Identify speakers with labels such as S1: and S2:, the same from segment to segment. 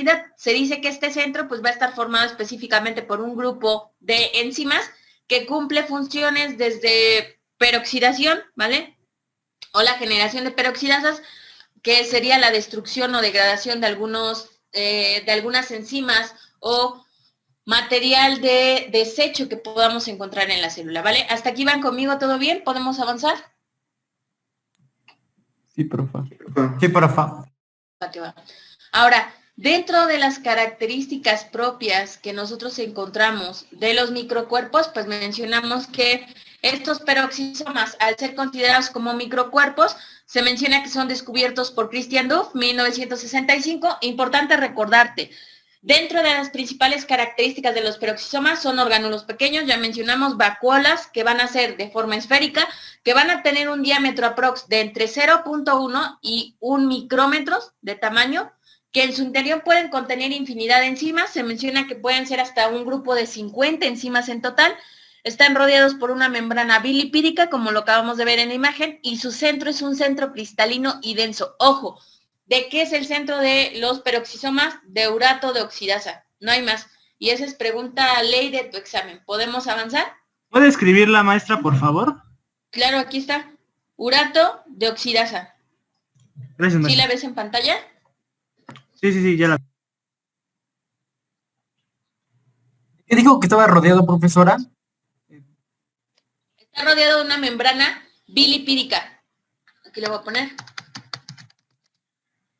S1: finalidad. Se dice que este centro pues va a estar formado específicamente por un grupo de enzimas que cumple funciones desde peroxidación, ¿vale? O la generación de peroxidasas, que sería la destrucción o degradación de algunas enzimas o material de desecho que podamos encontrar en la célula, ¿vale? ¿Hasta aquí van conmigo? ¿Todo bien? ¿Podemos avanzar?
S2: Sí, profa. Sí, profa.
S1: Ahora, dentro de las características propias que nosotros encontramos de los microcuerpos, pues mencionamos que estos peroxisomas, al ser considerados como microcuerpos, se menciona que son descubiertos por Christian Duff, 1965. Importante recordarte, dentro de las principales características de los peroxisomas son orgánulos pequeños, ya mencionamos vacuolas, que van a ser de forma esférica, que van a tener un diámetro aprox de entre 0.1 y 1 micrómetros de tamaño, que en su interior pueden contener infinidad de enzimas. Se menciona que pueden ser hasta un grupo de 50 enzimas en total. Están rodeados por una membrana bilipídica, como lo acabamos de ver en la imagen, y su centro es un centro cristalino y denso. Ojo, ¿de qué es el centro de los peroxisomas? De urato de oxidasa, no hay más. Y esa es pregunta ley de tu examen. ¿Podemos avanzar?
S3: ¿Puede escribir la maestra, por favor?
S1: Claro, aquí está. Urato de oxidasa.
S3: Gracias,
S1: ¿Sí
S3: maestra.
S1: la ves en pantalla?
S3: Sí, ya la...
S2: ¿Qué dijo que estaba rodeado, profesora?
S1: Está rodeado de una membrana bilipídica. Aquí le voy a poner.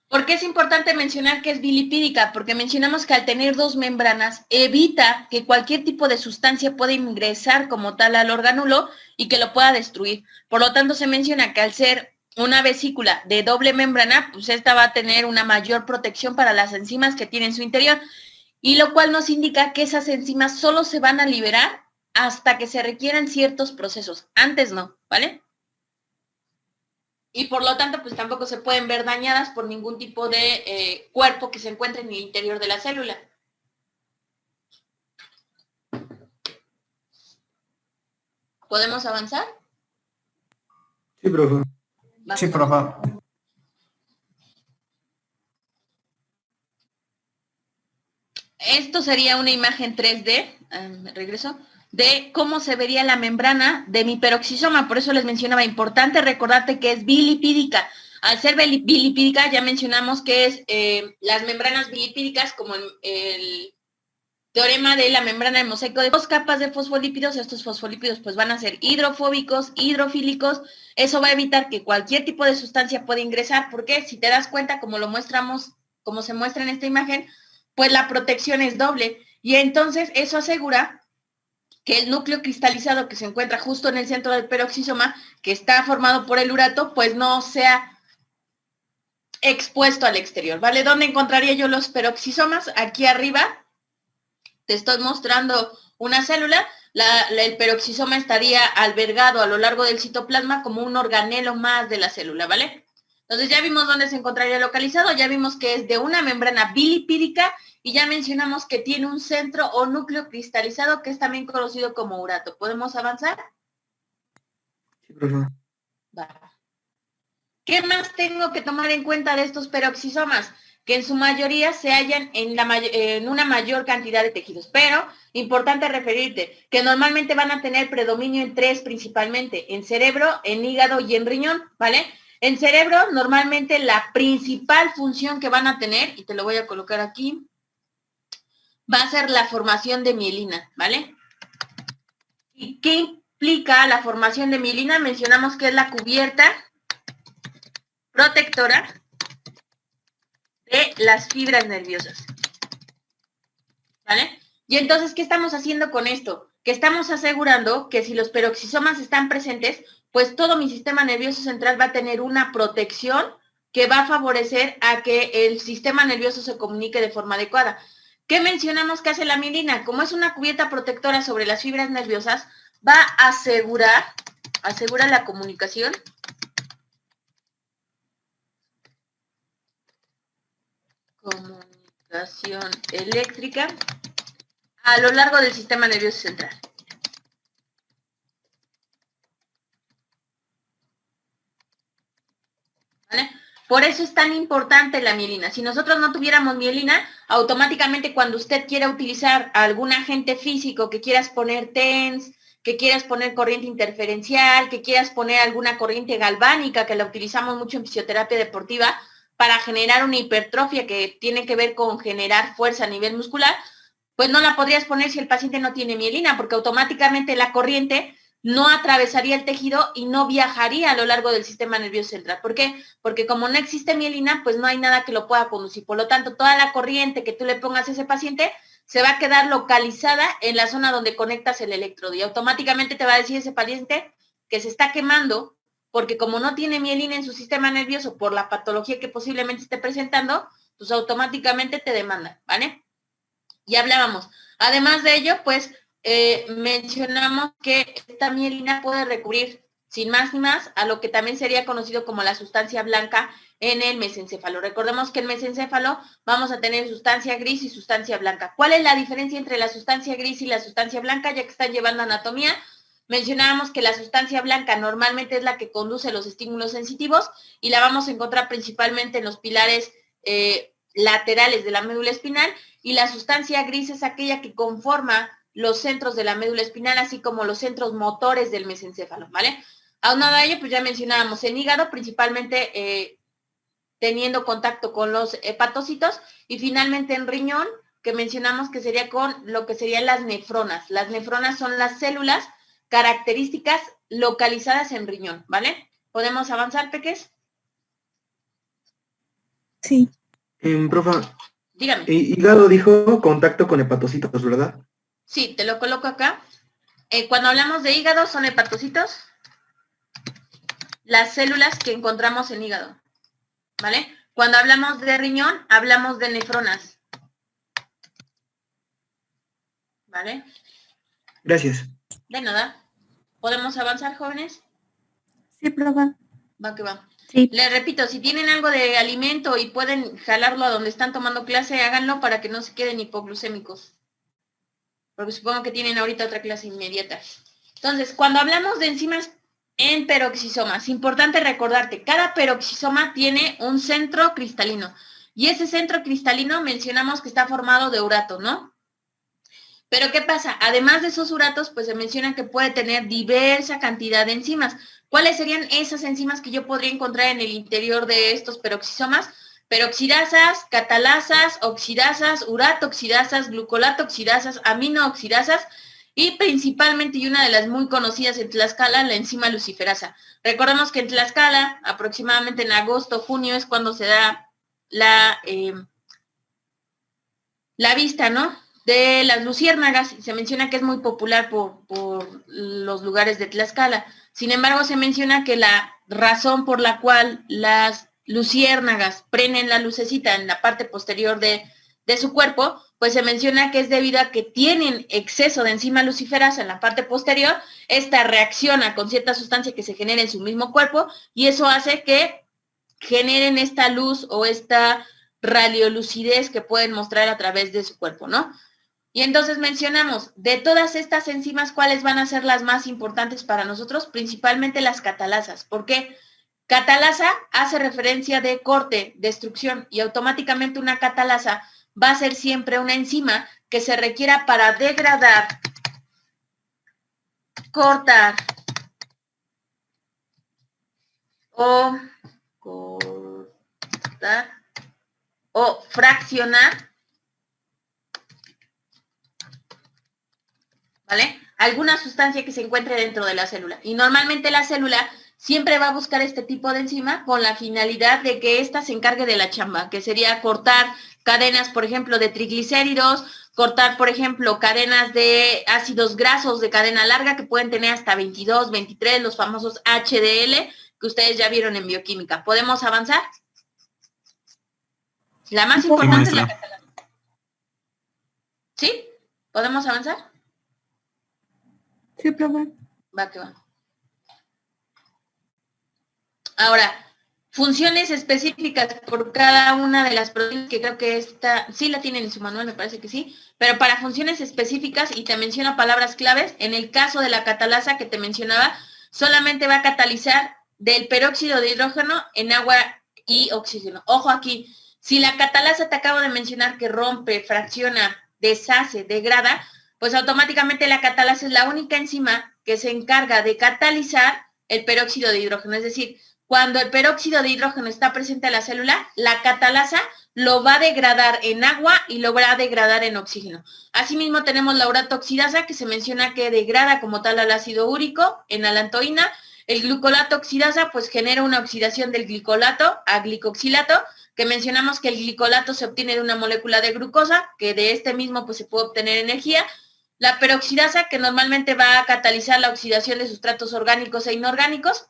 S1: ¿Por qué es importante mencionar que es bilipídica? Porque mencionamos que al tener dos membranas evita que cualquier tipo de sustancia pueda ingresar como tal al orgánulo y que lo pueda destruir. Por lo tanto, se menciona que al ser una vesícula de doble membrana, pues esta va a tener una mayor protección para las enzimas que tiene en su interior, y lo cual nos indica que esas enzimas solo se van a liberar hasta que se requieran ciertos procesos. Antes no, ¿vale? Y por lo tanto, pues tampoco se pueden ver dañadas por ningún tipo de cuerpo que se encuentre en el interior de la célula. ¿Podemos avanzar?
S2: Sí, profe. Sí, profe.
S1: Esto sería una imagen 3D, me regreso, de cómo se vería la membrana de mi peroxisoma. Por eso les mencionaba, importante recordarte que es bilipídica. Al ser bilipídica, ya mencionamos que es las membranas bilipídicas, como el teorema de la membrana de mosaico de dos capas de fosfolípidos. Estos fosfolípidos pues van a ser hidrofóbicos, hidrofílicos. Eso va a evitar que cualquier tipo de sustancia pueda ingresar, porque si te das cuenta, como lo mostramos, como se muestra en esta imagen, pues la protección es doble. Y entonces eso asegura que el núcleo cristalizado que se encuentra justo en el centro del peroxisoma, que está formado por el urato, pues no sea expuesto al exterior, ¿vale? ¿Dónde encontraría yo los peroxisomas? Aquí arriba te estoy mostrando una célula. El peroxisoma estaría albergado a lo largo del citoplasma como un organelo más de la célula, ¿vale? Entonces ya vimos dónde se encontraría localizado, ya vimos que es de una membrana bilipídica y ya mencionamos que tiene un centro o núcleo cristalizado que es también conocido como urato. ¿Podemos avanzar?
S2: Sí, profe.
S1: Va. ¿Qué más tengo que tomar en cuenta de estos peroxisomas? Que en su mayoría se hallan en una mayor cantidad de tejidos, pero importante referirte que normalmente van a tener predominio en tres principalmente, en cerebro, en hígado y en riñón, ¿vale? En cerebro normalmente la principal función que van a tener, y te lo voy a colocar aquí, va a ser la formación de mielina, ¿vale? ¿Y qué implica la formación de mielina? Mencionamos que es la cubierta protectora de las fibras nerviosas, ¿vale? Y entonces, ¿qué estamos haciendo con esto? Que estamos asegurando que si los peroxisomas están presentes, pues todo mi sistema nervioso central va a tener una protección que va a favorecer a que el sistema nervioso se comunique de forma adecuada. ¿Qué mencionamos que hace la mielina? Como es una cubierta protectora sobre las fibras nerviosas, va a asegura la comunicación eléctrica a lo largo del sistema nervioso central. ¿Vale? Por eso es tan importante la mielina. Si nosotros no tuviéramos mielina, automáticamente cuando usted quiera utilizar algún agente físico, que quieras poner TENS, que quieras poner corriente interferencial, que quieras poner alguna corriente galvánica, que la utilizamos mucho en fisioterapia deportiva, para generar una hipertrofia que tiene que ver con generar fuerza a nivel muscular, pues no la podrías poner si el paciente no tiene mielina, porque automáticamente la corriente no atravesaría el tejido y no viajaría a lo largo del sistema nervioso central. ¿Por qué? Porque como no existe mielina, pues no hay nada que lo pueda conducir. Por lo tanto, toda la corriente que tú le pongas a ese paciente se va a quedar localizada en la zona donde conectas el electrodo y automáticamente te va a decir ese paciente que se está quemando porque como no tiene mielina en su sistema nervioso por la patología que posiblemente esté presentando, pues automáticamente te demandan, ¿vale? Y hablábamos. Además de ello, pues mencionamos que esta mielina puede recurrir sin más ni más a lo que también sería conocido como la sustancia blanca en el mesencéfalo. Recordemos que en mesencéfalo vamos a tener sustancia gris y sustancia blanca. ¿Cuál es la diferencia entre la sustancia gris y la sustancia blanca? Ya que están llevando anatomía, mencionábamos que la sustancia blanca normalmente es la que conduce los estímulos sensitivos y la vamos a encontrar principalmente en los pilares laterales de la médula espinal, y la sustancia gris es aquella que conforma los centros de la médula espinal, así como los centros motores del mesencéfalo, ¿vale? Aunado a ello, pues ya mencionábamos en hígado, principalmente teniendo contacto con los hepatocitos, y finalmente en riñón, que mencionamos que sería con lo que serían las nefronas. Las nefronas son las células características localizadas en riñón, ¿vale? ¿Podemos avanzar, Peques?
S4: Sí.
S5: Profa,
S1: Dígame.
S5: hígado dijo contacto con hepatocitos, ¿verdad?
S1: Sí, te lo coloco acá. Cuando hablamos de hígado son hepatocitos, las células que encontramos en hígado, ¿vale? Cuando hablamos de riñón, hablamos de nefronas, ¿vale?
S5: Gracias.
S1: De nada. ¿Podemos avanzar, jóvenes?
S4: Sí, profa.
S1: Va que va.
S4: Sí.
S1: Les repito, si tienen algo de alimento y pueden jalarlo a donde están tomando clase, háganlo para que no se queden hipoglucémicos. Porque supongo que tienen ahorita otra clase inmediata. Entonces, cuando hablamos de enzimas en peroxisomas, importante recordarte, cada peroxisoma tiene un centro cristalino. Y ese centro cristalino mencionamos que está formado de urato, ¿no? Pero ¿qué pasa? Además de esos uratos, pues se menciona que puede tener diversa cantidad de enzimas. ¿Cuáles serían esas enzimas que yo podría encontrar en el interior de estos peroxisomas? Peroxidasas, catalasas, oxidasas, uratoxidasas, glucolatoxidasas, aminooxidasas y principalmente, y una de las muy conocidas en Tlaxcala, la enzima luciferasa. Recordemos que en Tlaxcala, aproximadamente en agosto, junio, es cuando se da la vista, ¿no?, de las luciérnagas, y se menciona que es muy popular por los lugares de Tlaxcala. Sin embargo, se menciona que la razón por la cual las luciérnagas prenden la lucecita en la parte posterior de su cuerpo, pues se menciona que es debido a que tienen exceso de enzima luciferasa en la parte posterior. Esta reacciona con cierta sustancia que se genera en su mismo cuerpo y eso hace que generen esta luz o esta radiolucidez que pueden mostrar a través de su cuerpo, ¿no? Y entonces mencionamos, de todas estas enzimas, ¿cuáles van a ser las más importantes para nosotros? Principalmente las catalasas. ¿Por qué? Catalasa hace referencia de corte, destrucción, y automáticamente una catalasa va a ser siempre una enzima que se requiera para degradar, cortar o fraccionar, ¿vale?, alguna sustancia que se encuentre dentro de la célula. Y normalmente la célula siempre va a buscar este tipo de enzima con la finalidad de que ésta se encargue de la chamba, que sería cortar cadenas, por ejemplo, de triglicéridos, cortar, por ejemplo, cadenas de ácidos grasos de cadena larga que pueden tener hasta 22, 23, los famosos HDL, que ustedes ya vieron en bioquímica. ¿Podemos avanzar? La más importante es la catalasa. ¿Sí? ¿Podemos avanzar?
S4: Sí, profe.
S1: Va que va. Ahora, funciones específicas por cada una de las proteínas, que creo que esta sí la tienen en su manual, me parece que sí, pero para funciones específicas, y te menciono palabras claves, en el caso de la catalasa que te mencionaba, solamente va a catalizar del peróxido de hidrógeno en agua y oxígeno. Ojo aquí, Si la catalasa te acabo de mencionar que rompe, fracciona, deshace, degrada, pues automáticamente la catalasa es la única enzima que se encarga de catalizar el peróxido de hidrógeno. Es decir, cuando el peróxido de hidrógeno está presente en la célula, la catalasa lo va a degradar en agua y lo va a degradar en oxígeno. Asimismo, tenemos la urato oxidasa, que se menciona que degrada como tal al ácido úrico en alantoína. El glucolato oxidasa, pues genera una oxidación del glicolato a glicoxilato, que mencionamos que el glicolato se obtiene de una molécula de glucosa, que de este mismo pues se puede obtener energía. La peroxidasa, que normalmente va a catalizar la oxidación de sustratos orgánicos e inorgánicos.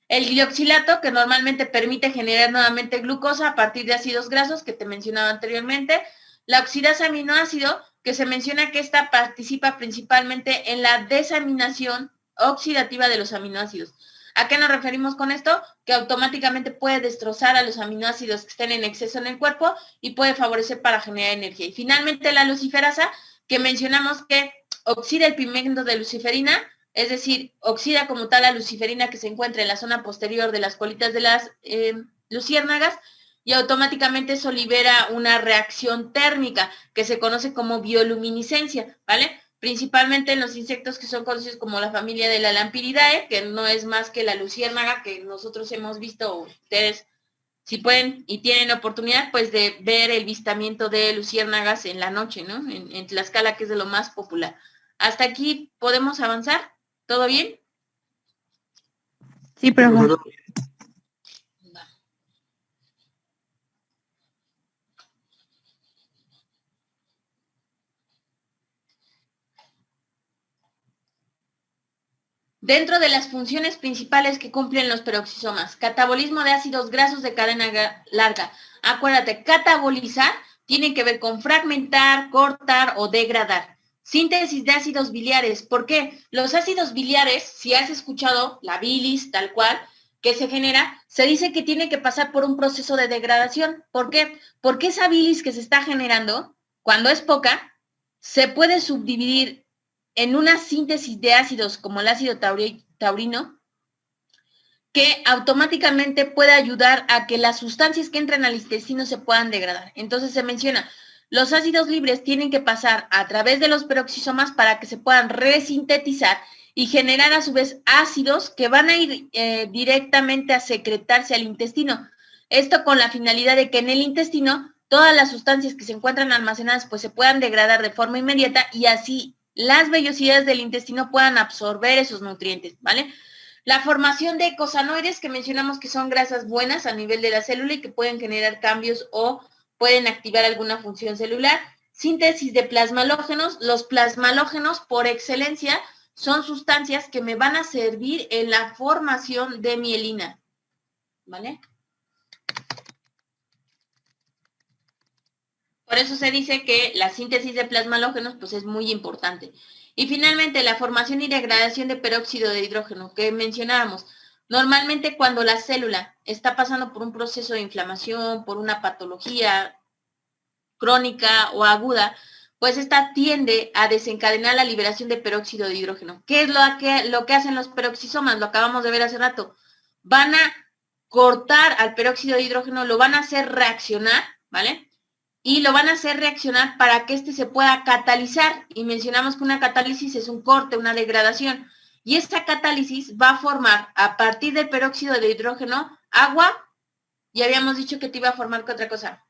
S1: El glioxilato, que normalmente permite generar nuevamente glucosa a partir de ácidos grasos, que te mencionaba anteriormente. La oxidasa aminoácido, que se menciona que esta participa principalmente en la desaminación oxidativa de los aminoácidos. ¿A qué nos referimos con esto? Que automáticamente puede destrozar a los aminoácidos que estén en exceso en el cuerpo y puede favorecer para generar energía. Y finalmente la luciferasa, que mencionamos que oxida el pigmento de luciferina, es decir, oxida como tal la luciferina que se encuentra en la zona posterior de las colitas de las luciérnagas, y automáticamente eso libera una reacción térmica que se conoce como bioluminiscencia, ¿vale? Principalmente en los insectos que son conocidos como la familia de la Lampiridae, que no es más que la luciérnaga que nosotros hemos visto. Ustedes, si pueden y tienen oportunidad, pues de ver el vistamiento de luciérnagas en la noche, ¿no? En Tlaxcala, que es de lo más popular. ¿Hasta aquí podemos avanzar? ¿Todo bien?
S4: Sí, profe.
S1: Dentro de las funciones principales que cumplen los peroxisomas, catabolismo de ácidos grasos de cadena larga. Acuérdate, catabolizar tiene que ver con fragmentar, cortar o degradar. Síntesis de ácidos biliares. ¿Por qué? Los ácidos biliares, si has escuchado la bilis tal cual, que se genera, se dice que tiene que pasar por un proceso de degradación. ¿Por qué? Porque esa bilis que se está generando, cuando es poca, se puede subdividir en una síntesis de ácidos como el ácido taurino, que automáticamente puede ayudar a que las sustancias que entran al intestino se puedan degradar. Entonces se menciona, los ácidos libres tienen que pasar a través de los peroxisomas para que se puedan resintetizar y generar a su vez ácidos que van a ir directamente a secretarse al intestino. Esto con la finalidad de que en el intestino todas las sustancias que se encuentran almacenadas pues se puedan degradar de forma inmediata y así las vellosidades del intestino puedan absorber esos nutrientes, ¿vale? La formación de ecosanoides, que mencionamos que son grasas buenas a nivel de la célula y que pueden generar cambios o pueden activar alguna función celular. Síntesis de plasmalógenos. Los plasmalógenos, por excelencia, son sustancias que me van a servir en la formación de mielina, ¿vale? Por eso se dice que la síntesis de plasmalógenos pues es muy importante. Y finalmente la formación y degradación de peróxido de hidrógeno que mencionábamos. Normalmente cuando la célula está pasando por un proceso de inflamación, por una patología crónica o aguda, pues esta tiende a desencadenar la liberación de peróxido de hidrógeno. ¿Qué es lo que hacen los peroxisomas? Lo acabamos de ver hace rato. Van a cortar al peróxido de hidrógeno, lo van a hacer reaccionar, ¿vale? Y lo van a hacer reaccionar para que éste se pueda catalizar. Y mencionamos que una catálisis es un corte, una degradación. Y esta catálisis va a formar, a partir del peróxido de hidrógeno, agua. Y habíamos dicho que te iba a formar, ¿qué otra cosa?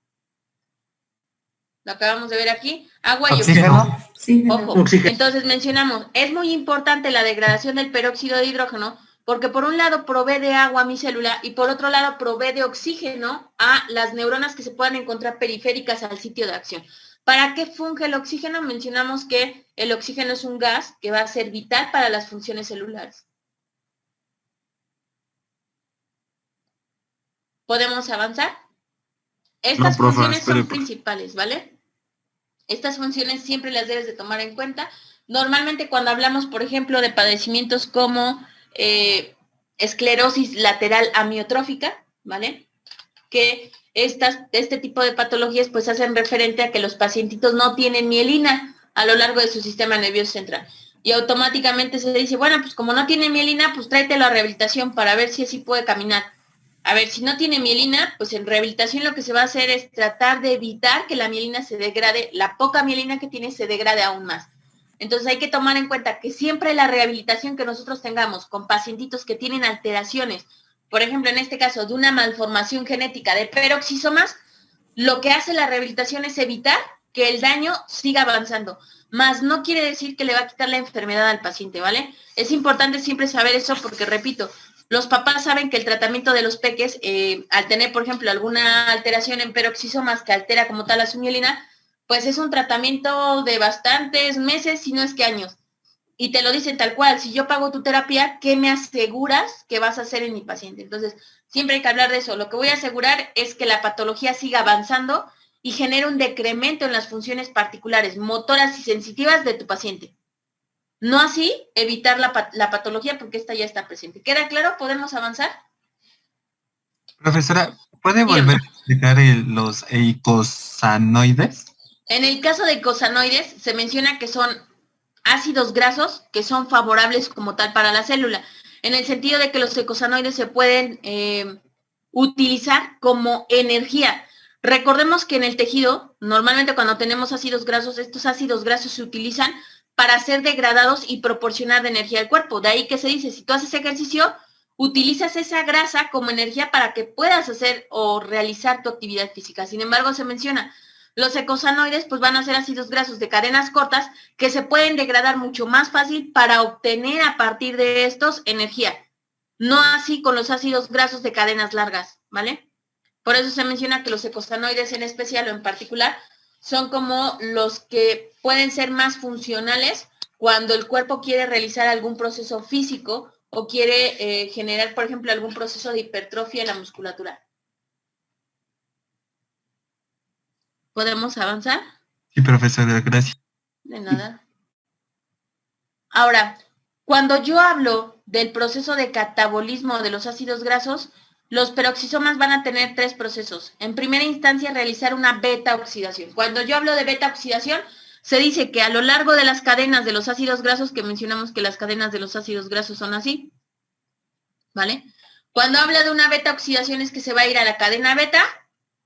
S1: Lo acabamos de ver aquí. Agua y oxígeno.
S4: Sí,
S1: Ojo.
S5: Oxígeno.
S1: Entonces mencionamos, es muy importante la degradación del peróxido de hidrógeno, porque por un lado provee de agua a mi célula y por otro lado provee de oxígeno a las neuronas que se puedan encontrar periféricas al sitio de acción. ¿Para qué funge el oxígeno? Mencionamos que el oxígeno es un gas que va a ser vital para las funciones celulares. ¿Podemos avanzar? Estas funciones son principales, ¿vale? Estas funciones siempre las debes de tomar en cuenta. Normalmente cuando hablamos, por ejemplo, de padecimientos como esclerosis lateral amiotrófica, ¿vale? Que este tipo de patologías pues hacen referente a que los pacientitos no tienen mielina a lo largo de su sistema nervioso central. Y automáticamente se dice, bueno, pues como no tiene mielina, pues tráetelo a rehabilitación para ver si así puede caminar. A ver, si no tiene mielina, pues en rehabilitación lo que se va a hacer es tratar de evitar que la mielina se degrade, la poca mielina que tiene se degrade aún más. Entonces hay que tomar en cuenta que siempre la rehabilitación que nosotros tengamos con pacientitos que tienen alteraciones, por ejemplo, en este caso, de una malformación genética de peroxisomas, lo que hace la rehabilitación es evitar que el daño siga avanzando, más no quiere decir que le va a quitar la enfermedad al paciente, ¿vale? Es importante siempre saber eso porque, repito, los papás saben que el tratamiento de los peques, al tener, por ejemplo, alguna alteración en peroxisomas que altera como tal a su mielina, pues es un tratamiento de bastantes meses, si no es que años. Y te lo dicen tal cual, si yo pago tu terapia, ¿qué me aseguras que vas a hacer en mi paciente? Entonces, siempre hay que hablar de eso. Lo que voy a asegurar es que la patología siga avanzando y genere un decremento en las funciones particulares, motoras y sensitivas de tu paciente. No así evitar la patología porque esta ya está presente. ¿Queda claro? ¿Podemos avanzar?
S6: Profesora, ¿puede
S1: Dígame.
S6: volver a explicar los eicosanoides?
S1: En el caso de icosanoides, se menciona que son ácidos grasos que son favorables como tal para la célula, en el sentido de que los eicosanoides se pueden utilizar como energía. Recordemos que en el tejido, normalmente cuando tenemos ácidos grasos, estos ácidos grasos se utilizan para ser degradados y proporcionar de energía al cuerpo. De ahí que se dice, si tú haces ejercicio, utilizas esa grasa como energía para que puedas hacer o realizar tu actividad física. Sin embargo, se menciona, los eicosanoides pues van a ser ácidos grasos de cadenas cortas que se pueden degradar mucho más fácil para obtener a partir de estos energía. No así con los ácidos grasos de cadenas largas, ¿vale? Por eso se menciona que los eicosanoides en especial o en particular son como los que pueden ser más funcionales cuando el cuerpo quiere realizar algún proceso físico o quiere generar, por ejemplo, algún proceso de hipertrofia en la musculatura. ¿Podemos avanzar?
S6: Sí, profesora, gracias.
S1: De nada. Ahora, cuando yo hablo del proceso de catabolismo de los ácidos grasos, los peroxisomas van a tener 3 procesos. En primera instancia, realizar una beta-oxidación. Cuando yo hablo de beta-oxidación, se dice que a lo largo de las cadenas de los ácidos grasos, que mencionamos que las cadenas de los ácidos grasos son así, ¿vale? Cuando habla de una beta-oxidación es que se va a ir a la cadena beta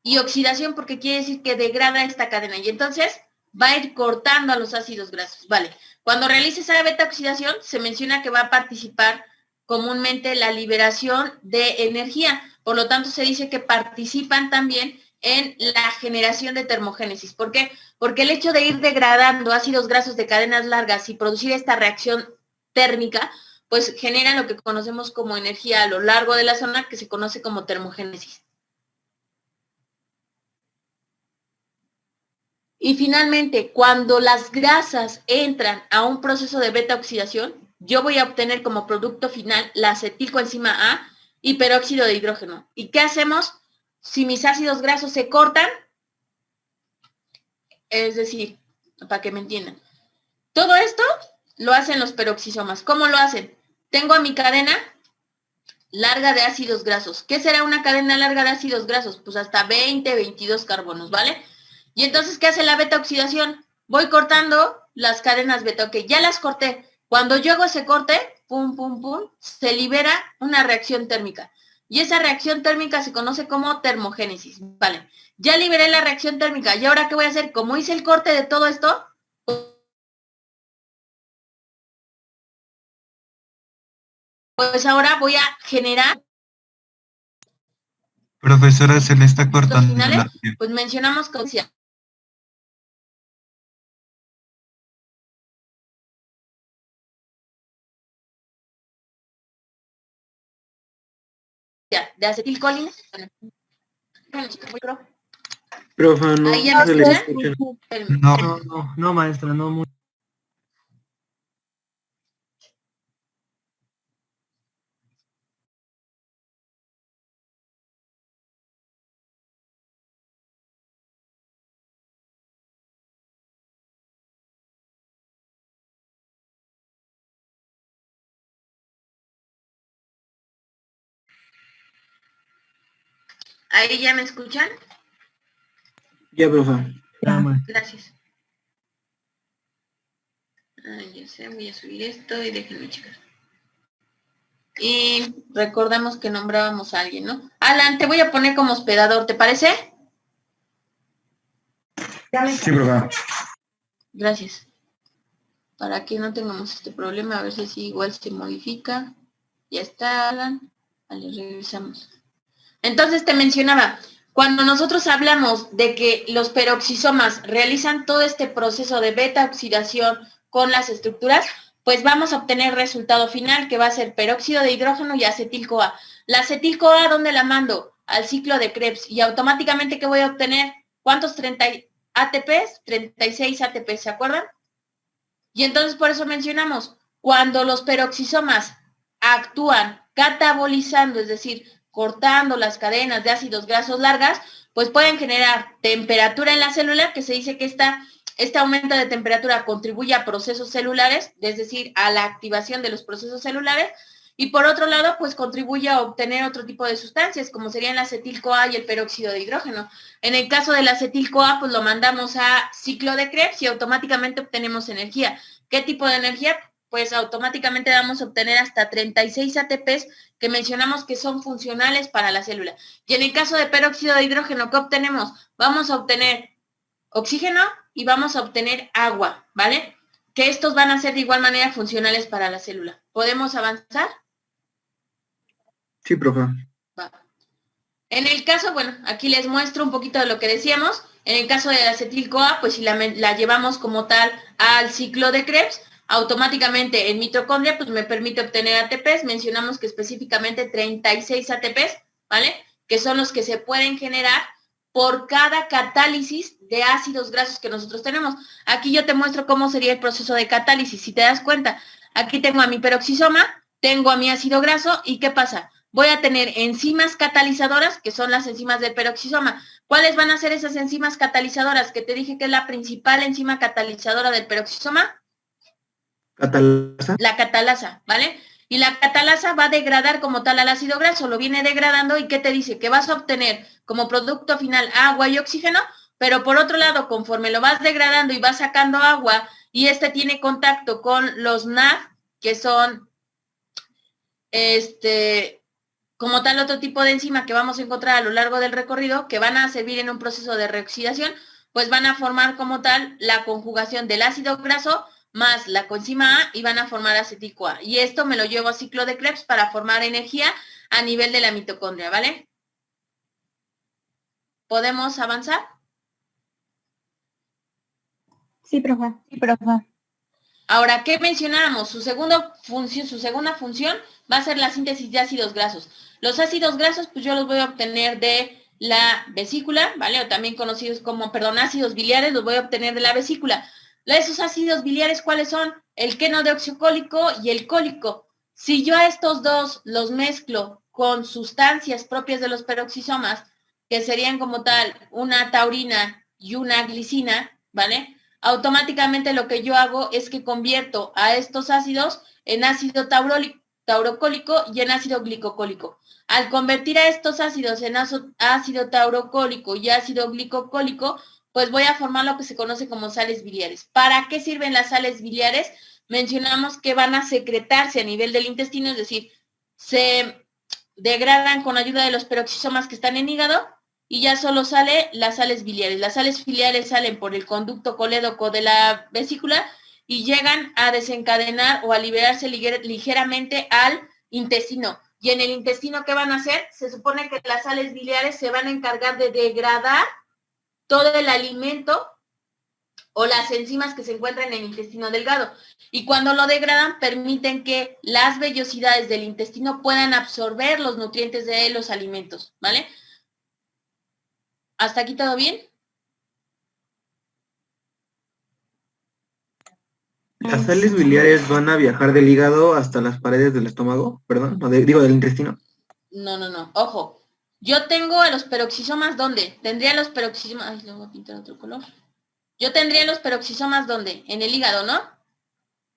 S1: y oxidación porque quiere decir que degrada esta cadena y entonces va a ir cortando a los ácidos grasos, ¿vale? Cuando realice esa beta-oxidación se menciona que va a participar comúnmente la liberación de energía, por lo tanto se dice que participan también en la generación de termogénesis. ¿Por qué? Porque el hecho de ir degradando ácidos grasos de cadenas largas y producir esta reacción térmica, pues generan lo que conocemos como energía a lo largo de la zona que se conoce como termogénesis. Y finalmente, cuando las grasas entran a un proceso de beta-oxidación, yo voy a obtener como producto final la acetilcoenzima A y peróxido de hidrógeno. ¿Y qué hacemos si mis ácidos grasos se cortan? Es decir, para que me entiendan. Todo esto lo hacen los peroxisomas. ¿Cómo lo hacen? Tengo a mi cadena larga de ácidos grasos. ¿Qué será una cadena larga de ácidos grasos? Pues hasta 20, 22 carbonos, ¿vale? Y entonces, ¿qué hace la beta-oxidación? Voy cortando las cadenas beta. Ok, ya las corté. Cuando yo hago ese corte, pum, pum, pum, se libera una reacción térmica. Y esa reacción térmica se conoce como termogénesis, ¿vale? Ya liberé la reacción térmica. ¿Y ahora qué voy a hacer? Como hice el corte de todo esto, pues ahora voy a generar
S6: Profesora, se le está
S1: los
S6: cortando
S1: finales,
S6: la...
S1: pues mencionamos que de acetilcolina. Bueno, chicos, voy, pro.
S5: Profa, no
S1: Ahí ya me
S5: se le
S1: escuchan.
S5: escucha.
S6: No,
S3: No, maestra, no muy.
S1: Ahí ya me escuchan.
S5: Ya, profa.
S3: Ya, maestra.
S1: Gracias. Ay, ya sé, voy a subir esto y déjenme checar. Y recordemos que nombrábamos a alguien, ¿no? Alan, te voy a poner como hospedador, ¿te parece?
S2: Sí, profe.
S1: Gracias. Para que no tengamos este problema, a ver si igual se modifica. Ya está, Alan. Vale, regresamos. Entonces te mencionaba, cuando nosotros hablamos de que los peroxisomas realizan todo este proceso de beta oxidación con las estructuras, pues vamos a obtener resultado final que va a ser peróxido de hidrógeno y acetil-CoA. La acetil-CoA, ¿dónde la mando? Al ciclo de Krebs. Y automáticamente, ¿qué voy a obtener? ¿Cuántos 30 ATPs? 36 ATPs, ¿se acuerdan? Y entonces por eso mencionamos, cuando los peroxisomas actúan catabolizando, es decir, cortando las cadenas de ácidos grasos largas, pues pueden generar temperatura en la célula, que se dice que este aumento de temperatura contribuye a procesos celulares, es decir, a la activación de los procesos celulares, y por otro lado, pues contribuye a obtener otro tipo de sustancias, como serían la acetil-CoA y el peróxido de hidrógeno. En el caso del acetil-CoA, pues lo mandamos a ciclo de Krebs y automáticamente obtenemos energía. ¿Qué tipo de energía? Pues automáticamente vamos a obtener hasta 36 ATPs que mencionamos que son funcionales para la célula. Y en el caso de peróxido de hidrógeno, ¿qué obtenemos? Vamos a obtener oxígeno y vamos a obtener agua, ¿vale? Que estos van a ser de igual manera funcionales para la célula. ¿Podemos avanzar?
S5: Sí, profe.
S1: Va. En el caso, bueno, aquí les muestro un poquito de lo que decíamos. En el caso de la acetil-CoA, pues si la llevamos como tal al ciclo de Krebs, automáticamente en mitocondria, pues me permite obtener ATPs. Mencionamos que específicamente 36 ATPs, ¿vale? Que son los que se pueden generar por cada catálisis de ácidos grasos que nosotros tenemos. Aquí yo te muestro cómo sería el proceso de catálisis. Si te das cuenta, aquí tengo a mi peroxisoma, tengo a mi ácido graso, ¿y qué pasa? Voy a tener enzimas catalizadoras, que son las enzimas del peroxisoma. ¿Cuáles van a ser esas enzimas catalizadoras? Que te dije que es la principal enzima catalizadora del peroxisoma.
S5: ¿Catalasa?
S1: La catalasa, ¿vale? Y la catalasa va a degradar como tal al ácido graso, lo viene degradando, ¿y qué te dice? Que vas a obtener como producto final agua y oxígeno, pero por otro lado, conforme lo vas degradando y vas sacando agua, y este tiene contacto con los NAD, que son como tal otro tipo de enzima que vamos a encontrar a lo largo del recorrido, que van a servir en un proceso de reoxidación, pues van a formar como tal la conjugación del ácido graso más la coenzima A y van a formar acetil-CoA. Y esto me lo llevo a ciclo de Krebs para formar energía a nivel de la mitocondria, ¿vale? ¿Podemos avanzar?
S4: Sí, profe. Sí, profe.
S1: Ahora, ¿qué mencionábamos? Su segunda función va a ser la síntesis de ácidos grasos. Los ácidos grasos, pues yo los voy a obtener de la vesícula, ¿vale? O también conocidos como, ácidos biliares, los voy a obtener de la vesícula. Esos ácidos biliares, ¿cuáles son? El quenodeoxicólico y el cólico. Si yo a estos dos los mezclo con sustancias propias de los peroxisomas, que serían como tal una taurina y una glicina, ¿vale? Automáticamente lo que yo hago es que convierto a estos ácidos en ácido taurocólico y en ácido glicocólico. Al convertir a estos ácidos en ácido taurocólico y ácido glicocólico, pues voy a formar lo que se conoce como sales biliares. ¿Para qué sirven las sales biliares? Mencionamos que van a secretarse a nivel del intestino, es decir, se degradan con ayuda de los peroxisomas que están en hígado y ya solo sale las sales biliares. Las sales biliares salen por el conducto colédoco de la vesícula y llegan a desencadenar o a liberarse ligeramente al intestino. Y en el intestino, ¿qué van a hacer? Se supone que las sales biliares se van a encargar de degradar todo el alimento o las enzimas que se encuentran en el intestino delgado. Y cuando lo degradan, permiten que las vellosidades del intestino puedan absorber los nutrientes de los alimentos, ¿vale? ¿Hasta aquí todo bien?
S5: ¿Las sales biliares van a viajar del hígado hasta las paredes del estómago? Perdón, del intestino.
S1: No. Ojo, yo tengo a los peroxisomas, ¿dónde? Tendría los peroxisomas... Ay, le voy a pintar otro color. Yo tendría los peroxisomas, ¿dónde? En el hígado, ¿no?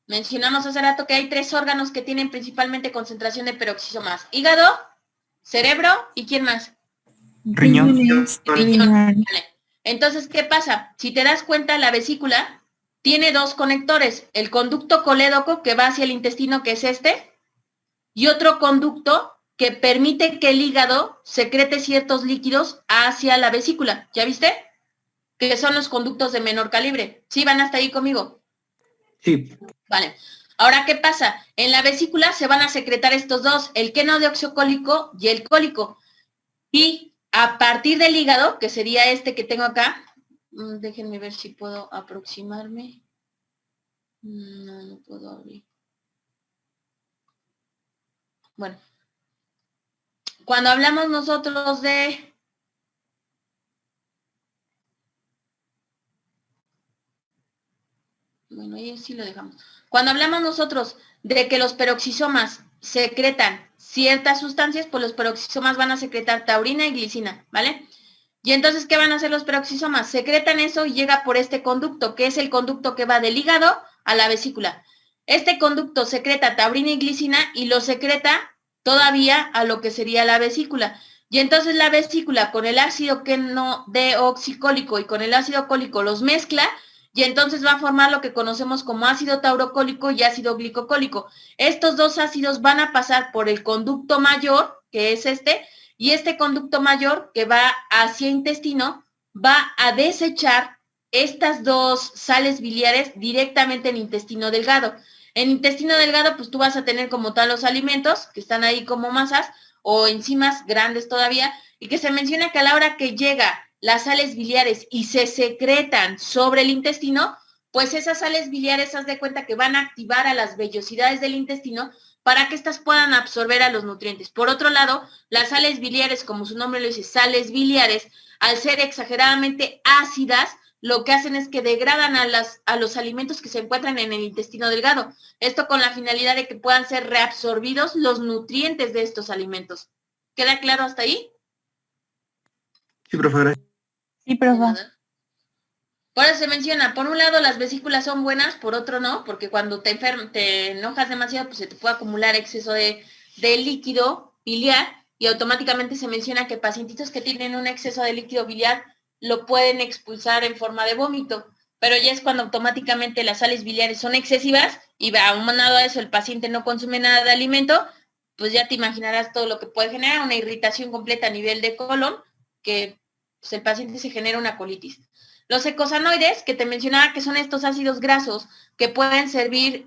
S1: Mencionamos hace rato que hay 3 órganos que tienen principalmente concentración de peroxisomas. Hígado, cerebro, ¿y quién más?
S2: Riñón.
S1: Riñón. Vale. Entonces, ¿qué pasa? Si te das cuenta, la vesícula tiene 2 conectores. El conducto colédoco que va hacia el intestino, que es este, y otro conducto que permite que el hígado secrete ciertos líquidos hacia la vesícula. ¿Ya viste? Que son los conductos de menor calibre. ¿Sí van hasta ahí conmigo?
S5: Sí.
S1: Vale. Ahora, ¿qué pasa? En la vesícula se van a secretar estos dos, el quenodeoxicólico y el cólico. Y a partir del hígado, que sería este que tengo acá, déjenme ver si puedo aproximarme. No, no puedo abrir. Bueno, cuando hablamos nosotros de... Bueno, ahí sí lo dejamos. Cuando hablamos nosotros de que los peroxisomas secretan ciertas sustancias, pues los peroxisomas van a secretar taurina y glicina, ¿vale? Y entonces, ¿qué van a hacer los peroxisomas? Secretan eso y llega por este conducto, que es el conducto que va del hígado a la vesícula. Este conducto secreta taurina y glicina y lo secreta todavía a lo que sería la vesícula. Y entonces la vesícula con el ácido quenodeoxicólico y con el ácido cólico los mezcla y entonces va a formar lo que conocemos como ácido taurocólico y ácido glicocólico. Estos dos ácidos van a pasar por el conducto mayor, que es este, y este conducto mayor que va hacia intestino va a desechar estas dos sales biliares directamente en intestino delgado. En intestino delgado, pues tú vas a tener como tal los alimentos que están ahí como masas o enzimas grandes todavía, y que se menciona que a la hora que llega las sales biliares y se secretan sobre el intestino, pues esas sales biliares, haz de cuenta que van a activar a las vellosidades del intestino para que éstas puedan absorber a los nutrientes. Por otro lado, las sales biliares, como su nombre lo dice, sales biliares, al ser exageradamente ácidas, lo que hacen es que degradan a los alimentos que se encuentran en el intestino delgado. Esto con la finalidad de que puedan ser reabsorbidos los nutrientes de estos alimentos. ¿Queda claro hasta ahí?
S5: Sí, profe, gracias.
S4: Sí, profe.
S1: Por eso se menciona, por un lado las vesículas son buenas, por otro no, porque cuando te enojas demasiado, pues se te puede acumular exceso de líquido biliar y automáticamente se menciona que pacientitos que tienen un exceso de líquido biliar lo pueden expulsar en forma de vómito, pero ya es cuando automáticamente las sales biliares son excesivas y aunado a eso el paciente no consume nada de alimento, pues ya te imaginarás todo lo que puede generar, una irritación completa a nivel de colon, que pues, el paciente se genera una colitis. Los eicosanoides, que te mencionaba que son estos ácidos grasos que pueden servir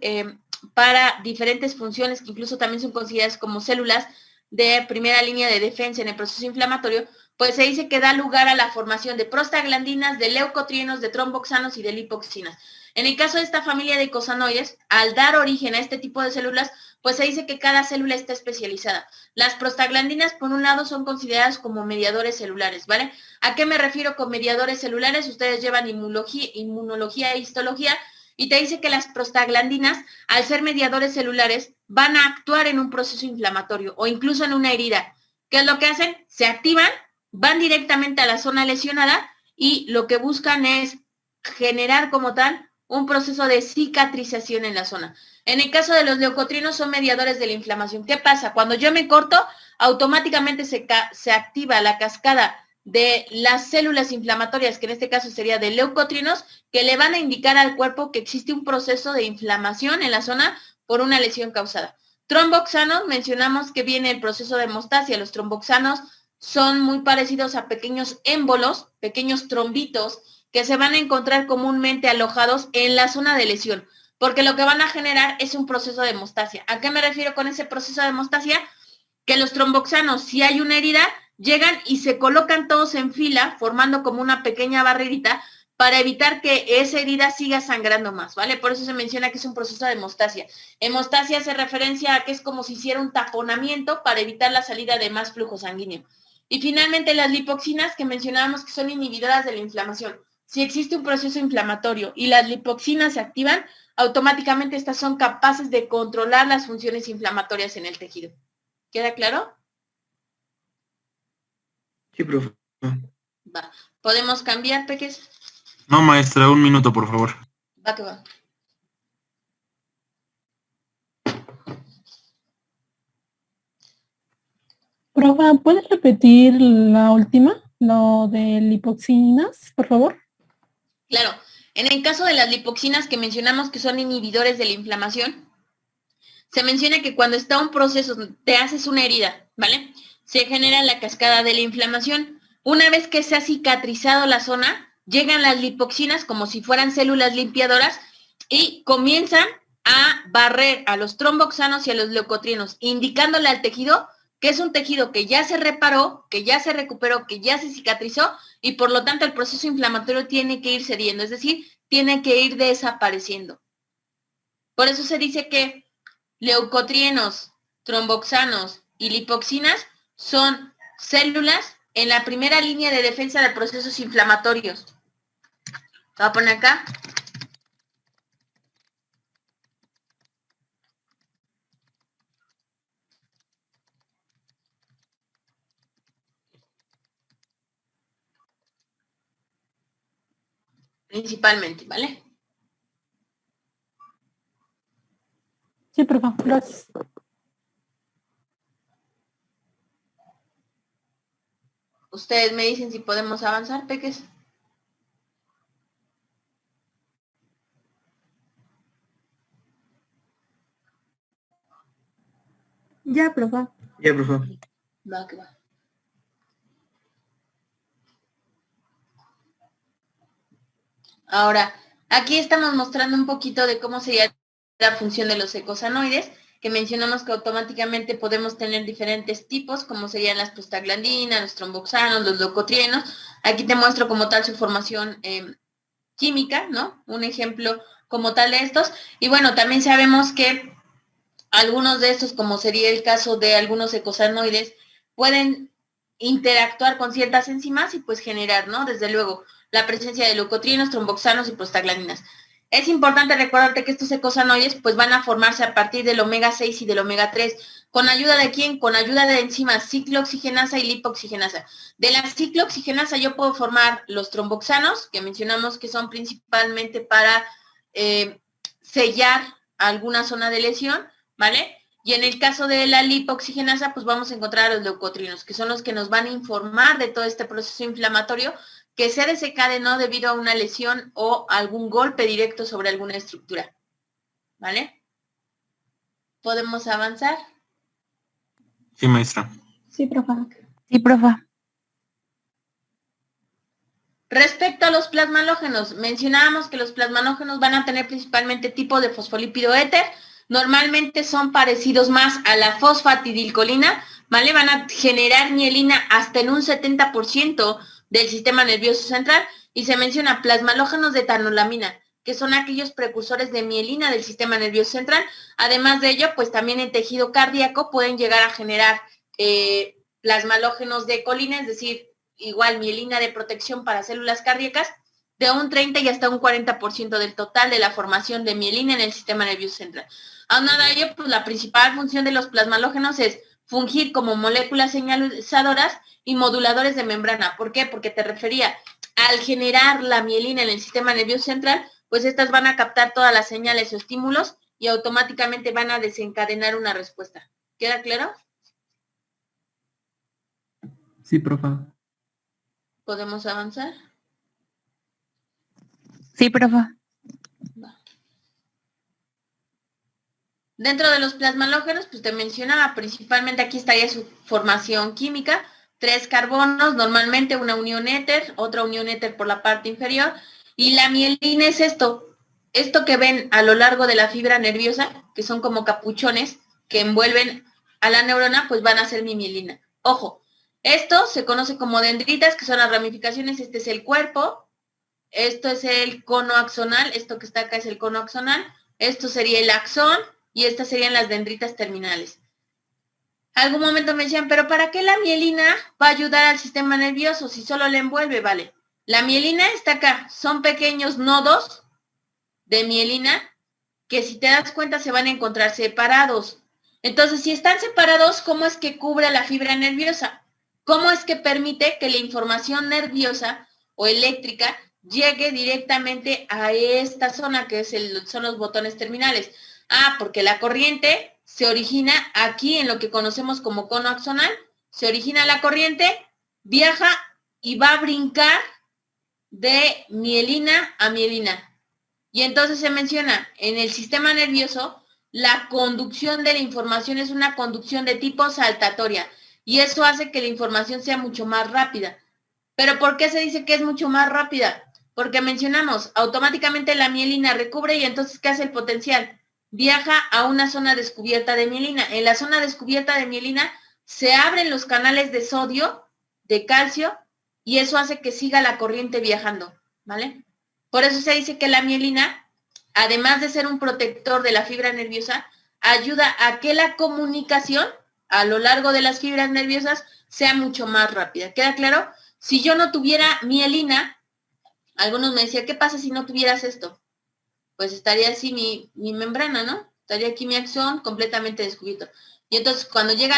S1: para diferentes funciones, que incluso también son consideradas como células de primera línea de defensa en el proceso inflamatorio, pues se dice que da lugar a la formación de prostaglandinas, de leucotrienos, de tromboxanos y de lipoxinas. En el caso de esta familia de eicosanoides, al dar origen a este tipo de células, pues se dice que cada célula está especializada. Las prostaglandinas, por un lado, son consideradas como mediadores celulares, ¿vale? ¿A qué me refiero con mediadores celulares? Ustedes llevan inmunología e histología y te dice que las prostaglandinas, al ser mediadores celulares, van a actuar en un proceso inflamatorio o incluso en una herida. ¿Qué es lo que hacen? Se activan, van directamente a la zona lesionada y lo que buscan es generar como tal un proceso de cicatrización en la zona. En el caso de los leucotrienos son mediadores de la inflamación. ¿Qué pasa? Cuando yo me corto, automáticamente se activa la cascada de las células inflamatorias, que en este caso sería de leucotrienos, que le van a indicar al cuerpo que existe un proceso de inflamación en la zona por una lesión causada. Tromboxanos, mencionamos que viene el proceso de hemostasia. Los tromboxanos son muy parecidos a pequeños émbolos, pequeños trombitos, que se van a encontrar comúnmente alojados en la zona de lesión, porque lo que van a generar es un proceso de hemostasia. ¿A qué me refiero con ese proceso de hemostasia? Que los tromboxanos, si hay una herida, llegan y se colocan todos en fila, formando como una pequeña barrerita, para evitar que esa herida siga sangrando más, ¿vale? Por eso se menciona que es un proceso de hemostasia. Hemostasia hace referencia a que es como si hiciera un taponamiento para evitar la salida de más flujo sanguíneo. Y finalmente las lipoxinas, que mencionábamos que son inhibidoras de la inflamación. Si existe un proceso inflamatorio y las lipoxinas se activan, automáticamente estas son capaces de controlar las funciones inflamatorias en el tejido. ¿Queda claro?
S5: Sí, profe.
S1: Va. ¿Podemos cambiar, peques?
S2: No, maestra, un minuto, por favor.
S1: Va que va.
S7: Profa, ¿puedes repetir la última? Lo de lipoxinas, por favor.
S1: Claro. En el caso de las lipoxinas que mencionamos que son inhibidores de la inflamación, se menciona que cuando está un proceso, te haces una herida, ¿vale? Se genera la cascada de la inflamación. Una vez que se ha cicatrizado la zona, llegan las lipoxinas como si fueran células limpiadoras y comienzan a barrer a los tromboxanos y a los leucotrienos, indicándole al tejido que es un tejido que ya se reparó, que ya se recuperó, que ya se cicatrizó y por lo tanto el proceso inflamatorio tiene que ir cediendo, es decir, tiene que ir desapareciendo. Por eso se dice que leucotrienos, tromboxanos y lipoxinas son células en la primera línea de defensa de procesos inflamatorios. Lo voy a poner acá. Principalmente, ¿vale?
S7: Sí, profe, gracias.
S1: Ustedes me dicen si podemos avanzar, peques.
S4: Ya, profe.
S5: Ya, profe.
S1: Va, que va. Ahora, aquí estamos mostrando un poquito de cómo sería la función de los eicosanoides, que mencionamos que automáticamente podemos tener diferentes tipos, como serían las prostaglandinas, los tromboxanos, los leucotrienos. Aquí te muestro como tal su formación química, ¿no? Un ejemplo como tal de estos. Y bueno, también sabemos que algunos de estos, como sería el caso de algunos eicosanoides, pueden interactuar con ciertas enzimas y pues generar, ¿no? Desde luego, la presencia de leucotrienos, tromboxanos y prostaglandinas. Es importante recordarte que estos eicosanoides pues van a formarse a partir del omega 6 y del omega 3. ¿Con ayuda de quién? Con ayuda de enzimas ciclooxigenasa y lipoxigenasa. De la ciclooxigenasa yo puedo formar los tromboxanos, que mencionamos que son principalmente para sellar alguna zona de lesión, ¿vale? Y en el caso de la lipoxigenasa, pues vamos a encontrar a los leucotrienos, que son los que nos van a informar de todo este proceso inflamatorio que se desencadenó debido a una lesión o algún golpe directo sobre alguna estructura, ¿vale? ¿Podemos avanzar?
S6: Sí, maestra.
S4: Sí, profe. Sí, profe.
S1: Respecto a los plasmalógenos, mencionábamos que los plasmalógenos van a tener principalmente tipo de fosfolípido éter, normalmente son parecidos más a la fosfatidilcolina, ¿vale? Van a generar mielina hasta en un 70% del sistema nervioso central y se menciona plasmalógenos de tanolamina, que son aquellos precursores de mielina del sistema nervioso central. Además de ello, pues también en tejido cardíaco pueden llegar a generar plasmalógenos de colina, es decir, igual mielina de protección para células cardíacas, de un 30 y hasta un 40% del total de la formación de mielina en el sistema nervioso central. Aunado a ello, pues la principal función de los plasmalógenos es fungir como moléculas señalizadoras y moduladores de membrana. ¿Por qué? Porque te refería, al generar la mielina en el sistema nervioso central, pues estas van a captar todas las señales o estímulos y automáticamente van a desencadenar una respuesta. ¿Queda claro?
S3: Sí, profe.
S1: ¿Podemos avanzar?
S4: Sí, profe.
S1: Dentro de los plasmalógenos, pues te mencionaba, principalmente aquí estaría su formación química, 3 carbonos, normalmente una unión éter, otra unión éter por la parte inferior, y la mielina es esto que ven a lo largo de la fibra nerviosa, que son como capuchones que envuelven a la neurona, pues van a ser mi mielina. Ojo, esto se conoce como dendritas, que son las ramificaciones, este es el cuerpo, esto es el cono axonal, esto que está acá es el cono axonal, esto sería el axón, y estas serían las dendritas terminales. Algún momento me decían, pero ¿para qué la mielina va a ayudar al sistema nervioso si solo le envuelve? Vale, la mielina está acá, son pequeños nodos de mielina que si te das cuenta se van a encontrar separados. Entonces, si están separados, ¿cómo es que cubre la fibra nerviosa? ¿Cómo es que permite que la información nerviosa o eléctrica llegue directamente a esta zona que son los botones terminales? Ah, porque la corriente se origina aquí en lo que conocemos como cono axonal, se origina la corriente, viaja y va a brincar de mielina a mielina. Y entonces se menciona, en el sistema nervioso, la conducción de la información es una conducción de tipo saltatoria y eso hace que la información sea mucho más rápida. ¿Pero por qué se dice que es mucho más rápida? Porque mencionamos, automáticamente la mielina recubre y entonces, ¿qué hace el potencial? Viaja a una zona descubierta de mielina. En la zona descubierta de mielina se abren los canales de sodio, de calcio, y eso hace que siga la corriente viajando, ¿vale? Por eso se dice que la mielina, además de ser un protector de la fibra nerviosa, ayuda a que la comunicación a lo largo de las fibras nerviosas sea mucho más rápida. ¿Queda claro? Si yo no tuviera mielina, algunos me decían, ¿qué pasa si no tuvieras esto? Pues estaría así mi membrana, ¿no? Estaría aquí mi axón completamente descubierto. Y entonces cuando llega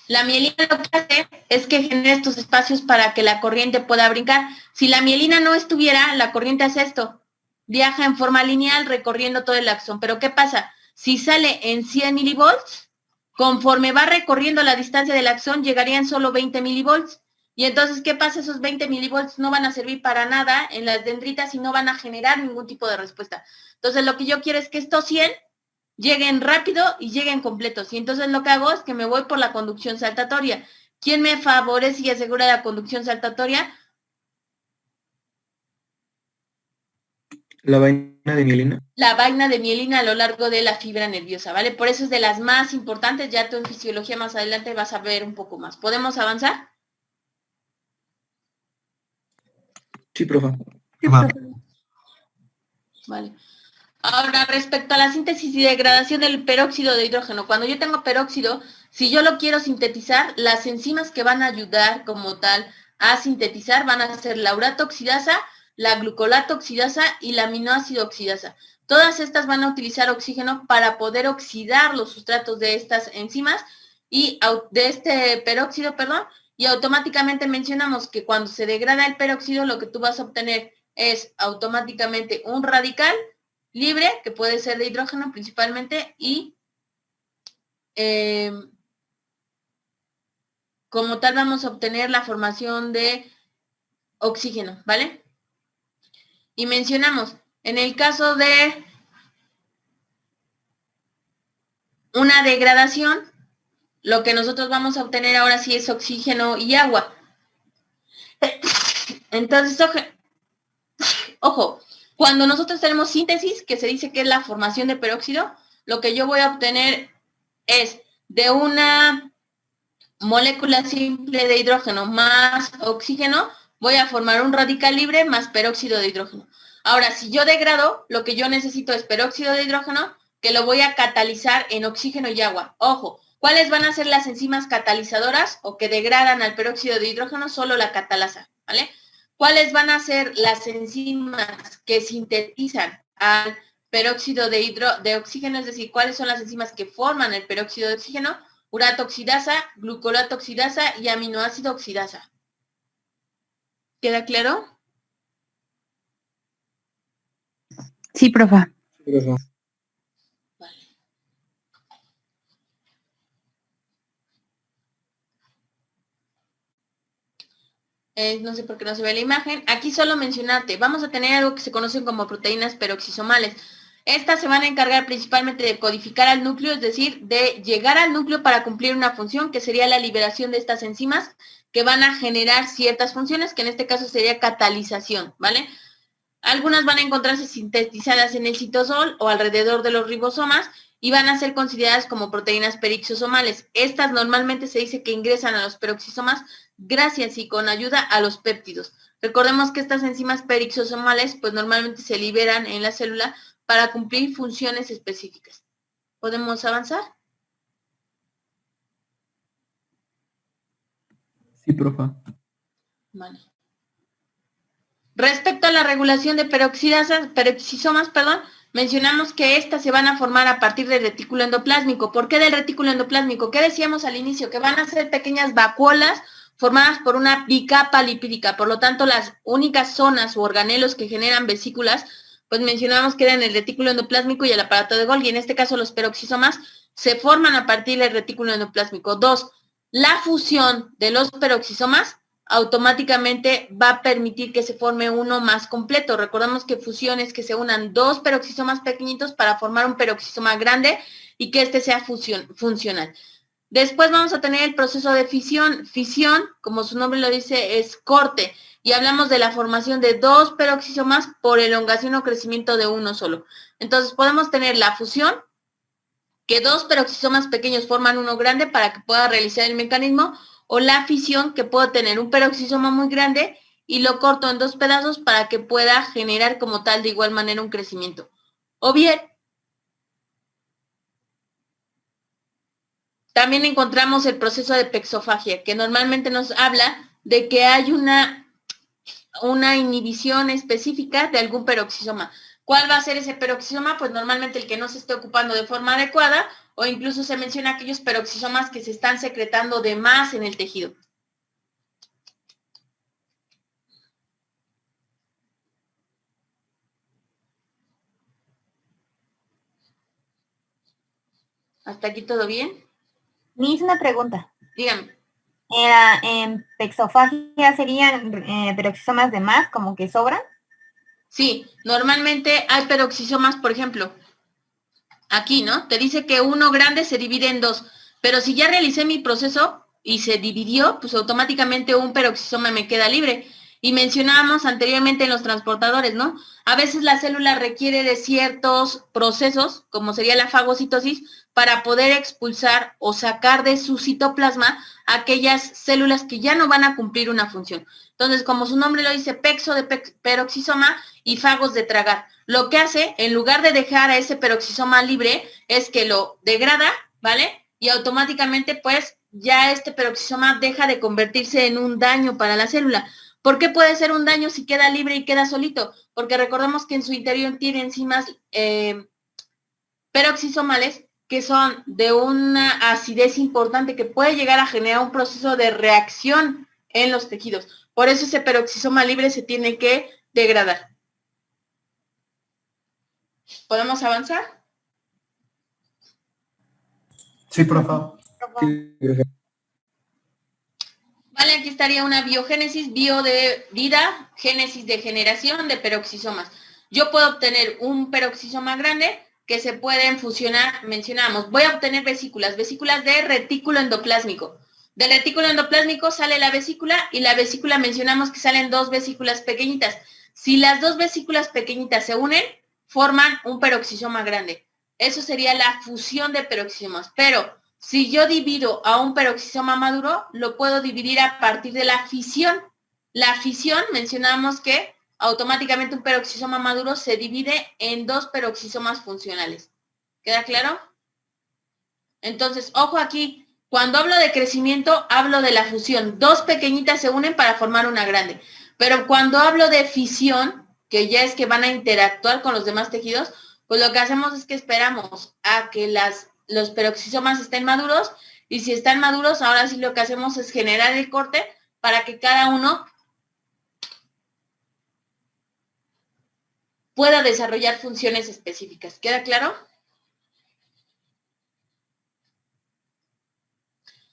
S1: la mielina, lo que hace es que genera estos espacios para que la corriente pueda brincar. Si la mielina no estuviera, la corriente hace esto. Viaja en forma lineal recorriendo todo el axón. Pero ¿qué pasa? Si sale en 100 milivolts, conforme va recorriendo la distancia del axón, llegarían solo 20 milivolts. Y entonces, ¿qué pasa? Esos 20 milivolts no van a servir para nada en las dendritas y no van a generar ningún tipo de respuesta. Entonces, lo que yo quiero es que estos 100 lleguen rápido y lleguen completos. Y entonces lo que hago es que me voy por la conducción saltatoria. ¿Quién me favorece y asegura la conducción saltatoria?
S5: La vaina de mielina.
S1: La vaina de mielina a lo largo de la fibra nerviosa, ¿vale? Por eso es de las más importantes. Ya tú en fisiología más adelante vas a ver un poco más. ¿Podemos avanzar?
S5: Sí, profa.
S7: Sí,
S6: Va.
S7: profe.
S1: Vale. Ahora, respecto a la síntesis y degradación del peróxido de hidrógeno, cuando yo tengo peróxido, si yo lo quiero sintetizar, las enzimas que van a ayudar como tal a sintetizar van a ser la urato oxidasa, la glucolato oxidasa y la aminoácido oxidasa. Todas estas van a utilizar oxígeno para poder oxidar los sustratos de estas enzimas y de este peróxido, perdón, y automáticamente mencionamos que cuando se degrada el peróxido, lo que tú vas a obtener es automáticamente un radical libre, que puede ser de hidrógeno principalmente, y como tal vamos a obtener la formación de oxígeno, ¿vale? Y mencionamos, en el caso de una degradación, lo que nosotros vamos a obtener ahora sí es oxígeno y agua. Entonces, ojo, cuando nosotros tenemos síntesis, que se dice que es la formación de peróxido, lo que yo voy a obtener es de una molécula simple de hidrógeno más oxígeno, voy a formar un radical libre más peróxido de hidrógeno. Ahora, si yo degrado, lo que yo necesito es peróxido de hidrógeno, que lo voy a catalizar en oxígeno y agua. Ojo, ¿cuáles van a ser las enzimas catalizadoras o que degradan al peróxido de hidrógeno? Solo la catalasa, ¿vale? ¿Cuáles van a ser las enzimas que sintetizan al peróxido de oxígeno? Es decir, ¿cuáles son las enzimas que forman el peróxido de oxígeno? Urato oxidasa, glucolato oxidasa y aminoácido oxidasa. ¿Queda claro?
S4: Sí, profa.
S5: Profa.
S1: No sé por qué no se ve la imagen. Aquí solo mencionarte, vamos a tener algo que se conocen como proteínas peroxisomales. Estas se van a encargar principalmente de codificar al núcleo, es decir, de llegar al núcleo para cumplir una función, que sería la liberación de estas enzimas, que van a generar ciertas funciones, que en este caso sería catalización, ¿vale? Algunas van a encontrarse sintetizadas en el citosol o alrededor de los ribosomas, y van a ser consideradas como proteínas peroxisomales. Estas normalmente se dice que ingresan a los peroxisomas gracias y con ayuda a los péptidos. Recordemos que estas enzimas peroxisomales pues normalmente se liberan en la célula para cumplir funciones específicas. ¿Podemos avanzar?
S2: Sí, profa.
S1: Vale. Respecto a la regulación de peroxisomas, mencionamos que estas se van a formar a partir del retículo endoplásmico. ¿Por qué del retículo endoplásmico? ¿Qué decíamos al inicio? Que van a ser pequeñas vacuolas formadas por una bicapa lipídica. Por lo tanto, las únicas zonas o organelos que generan vesículas, pues mencionamos que eran el retículo endoplásmico y el aparato de Golgi. En este caso, los peroxisomas se forman a partir del retículo endoplásmico. 2. la fusión de los peroxisomas automáticamente va a permitir que se forme uno más completo. Recordemos que fusión es que se unan dos peroxisomas pequeñitos para formar un peroxisoma grande y que este sea funcional. Después vamos a tener el proceso de fisión. Fisión, como su nombre lo dice, es corte. Y hablamos de la formación de dos peroxisomas por elongación o crecimiento de uno solo. Entonces podemos tener la fusión, que dos peroxisomas pequeños forman uno grande para que pueda realizar el mecanismo, o la fisión, que puedo tener un peroxisoma muy grande y lo corto en dos pedazos para que pueda generar como tal de igual manera un crecimiento. O bien, también encontramos el proceso de pexofagia, que normalmente nos habla de que hay una inhibición específica de algún peroxisoma. ¿Cuál va a ser ese peroxisoma? Pues normalmente el que no se esté ocupando de forma adecuada, o incluso se menciona aquellos peroxisomas que se están secretando de más en el tejido. ¿Hasta aquí todo bien?
S8: Miss, una pregunta.
S1: Dígame.
S8: ¿En pexofagia serían peroxisomas de más, como que sobran?
S1: Sí, normalmente hay peroxisomas, por ejemplo, aquí, ¿no? Te dice que uno grande se divide en dos, pero si ya realicé mi proceso y se dividió, pues automáticamente un peroxisoma me queda libre. Y mencionábamos anteriormente en los transportadores, ¿no? A veces la célula requiere de ciertos procesos, como sería la fagocitosis, para poder expulsar o sacar de su citoplasma aquellas células que ya no van a cumplir una función. Entonces, como su nombre lo dice, pexo de peroxisoma y fagos de tragar. Lo que hace, en lugar de dejar a ese peroxisoma libre, es que lo degrada, ¿vale? Y automáticamente, pues, ya este peroxisoma deja de convertirse en un daño para la célula. ¿Por qué puede ser un daño si queda libre y queda solito? Porque recordemos que en su interior tiene enzimas peroxisomales que son de una acidez importante que puede llegar a generar un proceso de reacción en los tejidos. Por eso ese peroxisoma libre se tiene que degradar. ¿Podemos avanzar?
S2: Sí, profe.
S5: Sí, profe.
S1: Vale, aquí estaría una biogénesis, bio de vida, génesis de generación de peroxisomas. Yo puedo obtener un peroxisoma grande que se pueden fusionar, mencionamos, voy a obtener vesículas de retículo endoplásmico. Del retículo endoplásmico sale la vesícula y la vesícula mencionamos que salen dos vesículas pequeñitas. Si las dos vesículas pequeñitas se unen, forman un peroxisoma grande. Eso sería la fusión de peroxisomas. Pero si yo divido a un peroxisoma maduro, lo puedo dividir a partir de la fisión. La fisión, mencionamos que automáticamente un peroxisoma maduro se divide en dos peroxisomas funcionales. ¿Queda claro? Entonces, ojo aquí, cuando hablo de crecimiento, hablo de la fusión. Dos pequeñitas se unen para formar una grande. Pero cuando hablo de fisión, que ya es que van a interactuar con los demás tejidos, pues lo que hacemos es que esperamos a que los peroxisomas estén maduros, y si están maduros, ahora sí lo que hacemos es generar el corte para que cada uno pueda desarrollar funciones específicas. ¿Queda claro?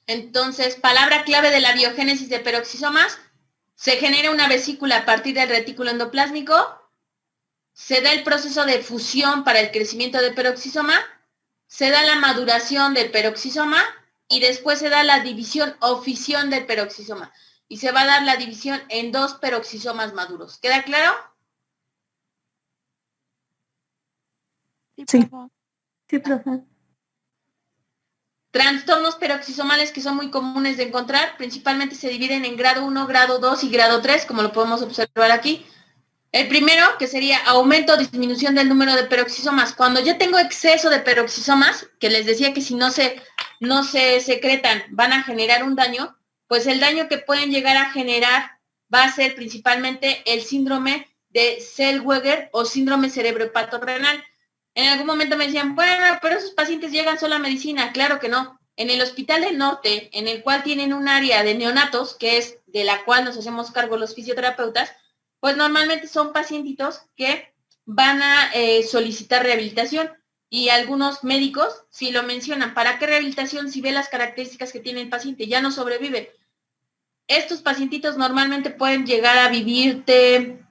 S1: Entonces, palabra clave de la biogénesis de peroxisomas: se genera una vesícula a partir del retículo endoplásmico, se da el proceso de fusión para el crecimiento del peroxisoma, se da la maduración del peroxisoma y después se da la división o fisión del peroxisoma. Y se va a dar la división en dos peroxisomas maduros. ¿Queda claro?
S4: Sí. Sí, profe.
S1: Trastornos peroxisomales que son muy comunes de encontrar, principalmente se dividen en grado 1, grado 2 y grado 3, como lo podemos observar aquí. El primero, que sería aumento o disminución del número de peroxisomas. Cuando yo tengo exceso de peroxisomas, que les decía que si no se secretan van a generar un daño, pues el daño que pueden llegar a generar va a ser principalmente el síndrome de Zellweger o síndrome cerebrohepatorrenal. En algún momento me decían, bueno, pero esos pacientes llegan solo a medicina. Claro que no. En el Hospital del Norte, en el cual tienen un área de neonatos, que es de la cual nos hacemos cargo los fisioterapeutas, pues normalmente son pacientitos que van a solicitar rehabilitación. y algunos médicos sí lo mencionan. ¿Para qué rehabilitación si ve las características que tiene el paciente? Ya no sobrevive. Estos pacientitos normalmente pueden llegar a vivirte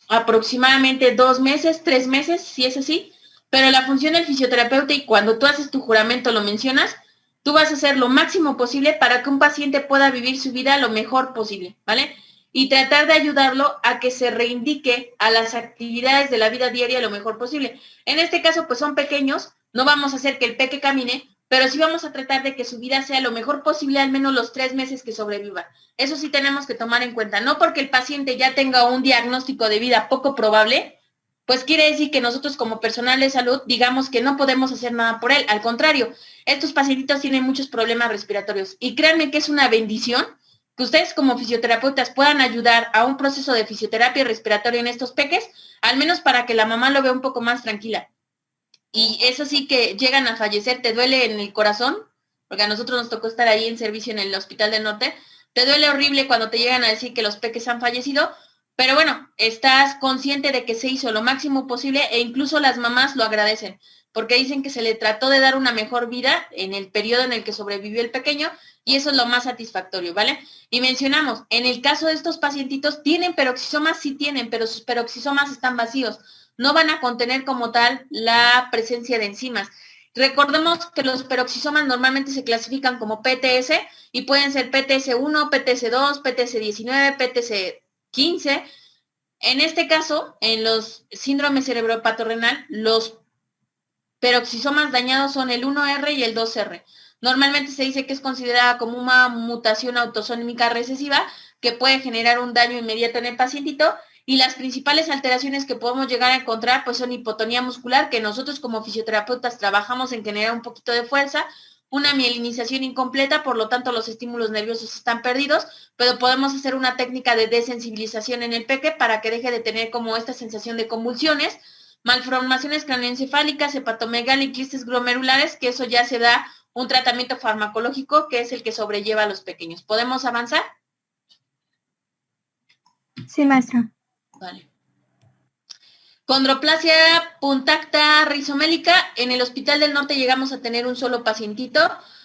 S1: aproximadamente 2 meses, 3 meses, si es así, pero la función del fisioterapeuta, y cuando tú haces tu juramento lo mencionas, tú vas a hacer lo máximo posible para que un paciente pueda vivir su vida lo mejor posible, ¿vale? Y tratar de ayudarlo a que se reindique a las actividades de la vida diaria lo mejor posible. En este caso, pues son pequeños, no vamos a hacer que el peque camine, pero sí vamos a tratar de que su vida sea lo mejor posible, al menos los 3 meses que sobreviva. Eso sí tenemos que tomar en cuenta. No porque el paciente ya tenga un diagnóstico de vida poco probable, pues quiere decir que nosotros como personal de salud digamos que no podemos hacer nada por él. Al contrario, estos pacientitos tienen muchos problemas respiratorios y créanme que es una bendición que ustedes como fisioterapeutas puedan ayudar a un proceso de fisioterapia respiratoria en estos peques, al menos para que la mamá lo vea un poco más tranquila. Y eso sí que llegan a fallecer, te duele en el corazón, porque a nosotros nos tocó estar ahí en servicio en el Hospital del Norte, te duele horrible cuando te llegan a decir que los peques han fallecido, pero bueno, estás consciente de que se hizo lo máximo posible e incluso las mamás lo agradecen, porque dicen que se le trató de dar una mejor vida en el periodo en el que sobrevivió el pequeño y eso es lo más satisfactorio, ¿vale? Y mencionamos, en el caso de estos pacientitos, ¿tienen peroxisomas? Sí tienen, pero sus peroxisomas están vacíos, no van a contener como tal la presencia de enzimas. Recordemos que los peroxisomas normalmente se clasifican como PTS y pueden ser PTS1, PTS2, PTS19, PTS15. En este caso, en los síndromes cerebropatorrenal, los peroxisomas dañados son el 1R y el 2R. Normalmente se dice que es considerada como una mutación autosómica recesiva que puede generar un daño inmediato en el pacientito. Y las principales alteraciones que podemos llegar a encontrar pues son hipotonía muscular, que nosotros como fisioterapeutas trabajamos en generar un poquito de fuerza, una mielinización incompleta, por lo tanto los estímulos nerviosos están perdidos, pero podemos hacer una técnica de desensibilización en el peque para que deje de tener como esta sensación de convulsiones, malformaciones craneoencefálicas, hepatomegalia y quistes glomerulares, que eso ya se da un tratamiento farmacológico que es el que sobrelleva a los pequeños. ¿Podemos avanzar?
S4: Sí, maestra.
S1: Vale. Condroplasia punctata rizomélica, en el Hospital del Norte llegamos a tener un solo pacientito.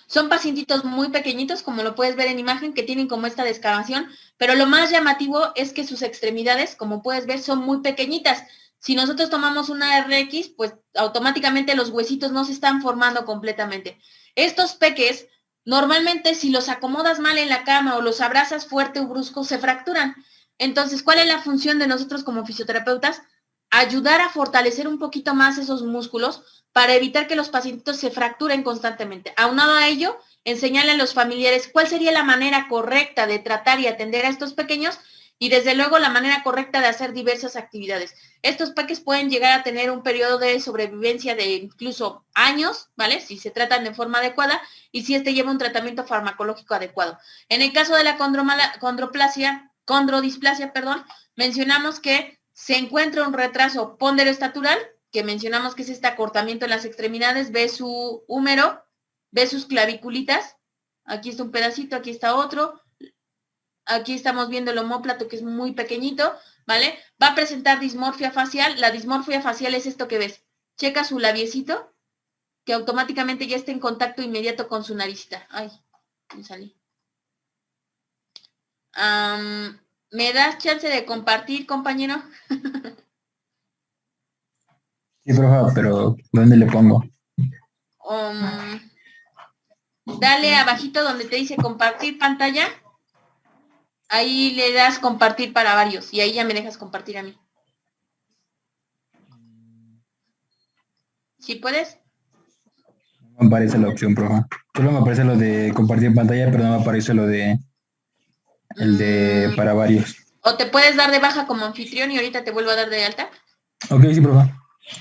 S1: Son pacientitos muy pequeñitos, como lo puedes ver en imagen, que tienen como esta descamación, pero lo más llamativo es que sus extremidades, como puedes ver, son muy pequeñitas. Si nosotros tomamos una RX, pues automáticamente los huesitos no se están formando completamente. Estos peques, normalmente si los acomodas mal en la cama o los abrazas fuerte o brusco, se fracturan. Entonces, ¿cuál es la función de nosotros como fisioterapeutas? Ayudar a fortalecer un poquito más esos músculos para evitar que los pacientitos se fracturen constantemente. Aunado a ello, enseñarle a los familiares cuál sería la manera correcta de tratar y atender a estos pequeños y desde luego la manera correcta de hacer diversas actividades. Estos peques pueden llegar a tener un periodo de sobrevivencia de incluso años, ¿vale? Si se tratan de forma adecuada y si lleva un tratamiento farmacológico adecuado. En el caso de la condrodisplasia, mencionamos que se encuentra un retraso ponderoestatural, que mencionamos que es este acortamiento en las extremidades, ve su húmero, ve sus claviculitas, aquí está un pedacito, aquí está otro, aquí estamos viendo el omóplato que es muy pequeñito, ¿vale? Va a presentar dismorfia facial, la dismorfia facial es esto que ves, checa su labiecito, que automáticamente ya está en contacto inmediato con su naricita. Ay, me salí. ¿Me das chance de compartir, compañero?
S2: Sí, profe, pero ¿dónde le pongo?
S1: Dale abajito donde te dice compartir pantalla. Ahí le das compartir para varios y ahí ya me dejas compartir a mí. ¿Sí puedes?
S2: No me aparece la opción, profe. Solo me aparece lo de compartir pantalla, pero no me aparece lo de el de para varios.
S1: O te puedes dar de baja como anfitrión y ahorita te vuelvo a dar de alta.
S2: Ok, sí, profe.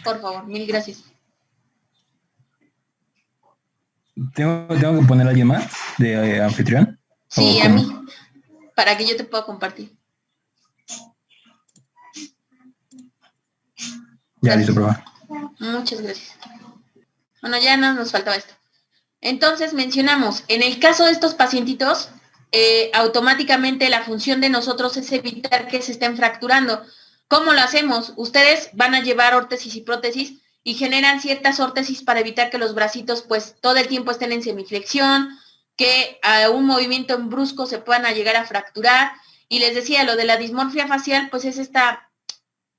S1: Por favor, mil gracias.
S2: ¿Tengo que poner a alguien más de anfitrión?
S1: Sí, a mí, para que yo te pueda compartir.
S2: Ya, listo, profe.
S1: Muchas gracias. Bueno, ya no nos faltaba esto. Entonces mencionamos, en el caso de estos pacientitos, automáticamente la función de nosotros es evitar que se estén fracturando. ¿Cómo lo hacemos? Ustedes van a llevar órtesis y prótesis y generan ciertas órtesis para evitar que los bracitos pues todo el tiempo estén en semiflexión, que a un movimiento brusco se puedan llegar a fracturar. Y les decía, lo de la dismorfia facial, pues es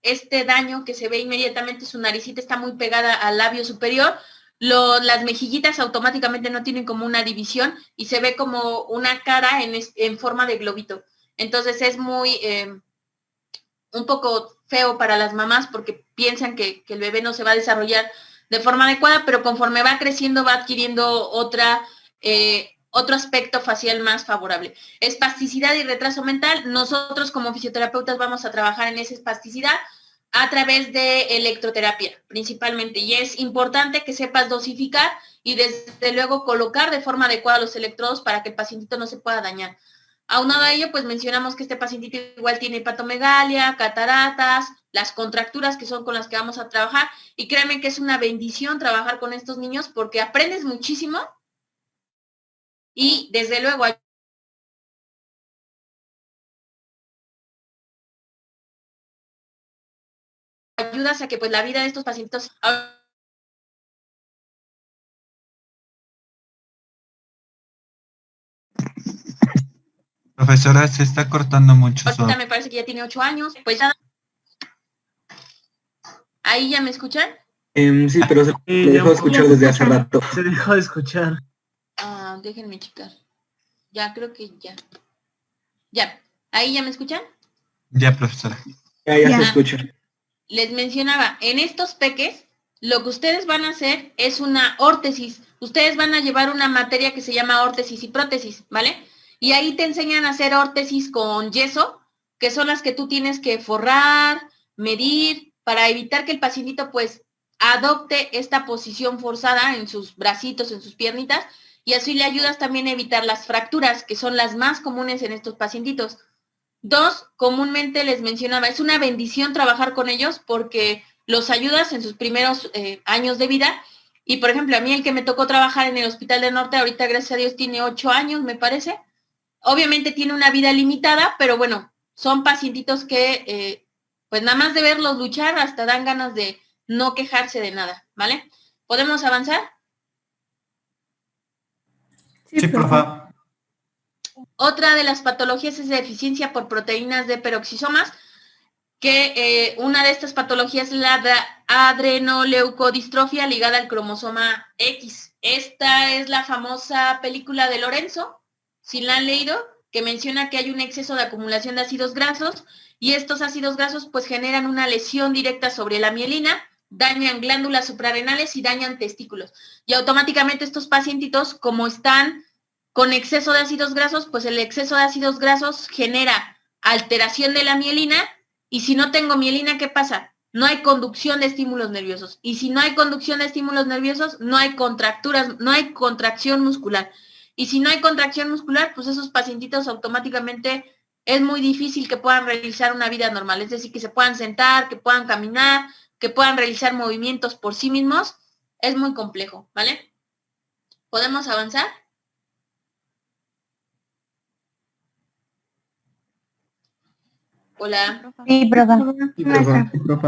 S1: este daño que se ve inmediatamente, su naricita está muy pegada al labio superior, las mejillitas automáticamente no tienen como una división y se ve como una cara en forma de globito. Entonces es muy, un poco feo para las mamás porque piensan que el bebé no se va a desarrollar de forma adecuada, pero conforme va creciendo va adquiriendo otro aspecto facial más favorable. Espasticidad y retraso mental. Nosotros como fisioterapeutas vamos a trabajar en esa espasticidad a través de electroterapia principalmente, y es importante que sepas dosificar y desde luego colocar de forma adecuada los electrodos para que el pacientito no se pueda dañar. Aunado a ello, pues mencionamos que este pacientito igual tiene hepatomegalia, cataratas, las contracturas que son con las que vamos a trabajar, y créanme que es una bendición trabajar con estos niños porque aprendes muchísimo y desde luego ayudas a que pues la vida de estos pacientes
S6: Profesora, se está cortando mucho su...
S1: ahorita me parece que ya tiene 8 años, pues ya. ¿Ahí ya me escuchan?
S5: Sí, pero se
S3: Sí,
S5: dejó de escuchar desde hace rato.
S3: Se dejó de escuchar.
S1: Déjenme checar. Ya, creo que ya. Ya. ¿Ahí ya me escuchan?
S6: Ya, profesora.
S5: Ya
S4: Ya.
S5: se escucha.
S1: Les mencionaba, en estos peques, lo que ustedes van a hacer es una órtesis. Ustedes van a llevar una materia que se llama órtesis y prótesis, ¿vale? Y ahí te enseñan a hacer órtesis con yeso, que son las que tú tienes que forrar, medir, para evitar que el pacientito pues adopte esta posición forzada en sus bracitos, en sus piernitas, y así le ayudas también a evitar las fracturas, que son las más comunes en estos pacientitos. 2, comúnmente les mencionaba, es una bendición trabajar con ellos porque los ayudas en sus primeros años de vida. Y, por ejemplo, a mí el que me tocó trabajar en el Hospital del Norte, ahorita, gracias a Dios, tiene 8 años, me parece. Obviamente tiene una vida limitada, pero bueno, son pacientitos que, pues nada más de verlos luchar, hasta dan ganas de no quejarse de nada, ¿vale? ¿Podemos avanzar?
S4: Sí, profe.
S1: Otra de las patologías es deficiencia por proteínas de peroxisomas, que una de estas patologías es la adrenoleucodistrofia ligada al cromosoma X. Esta es la famosa película de Lorenzo, si la han leído, que menciona que hay un exceso de acumulación de ácidos grasos, y estos ácidos grasos pues generan una lesión directa sobre la mielina, dañan glándulas suprarrenales y dañan testículos. Y automáticamente estos pacientitos, como están con exceso de ácidos grasos, pues el exceso de ácidos grasos genera alteración de la mielina, y si no tengo mielina, ¿qué pasa? No hay conducción de estímulos nerviosos, y si no hay conducción de estímulos nerviosos, no hay contracturas, no hay contracción muscular, y si no hay contracción muscular, pues esos pacientitos automáticamente es muy difícil que puedan realizar una vida normal, es decir, que se puedan sentar, que puedan caminar, que puedan realizar movimientos por sí mismos, es muy complejo, ¿vale? ¿Podemos avanzar? Hola.
S8: Sí, profe.
S5: Sí, profe.
S3: Profe.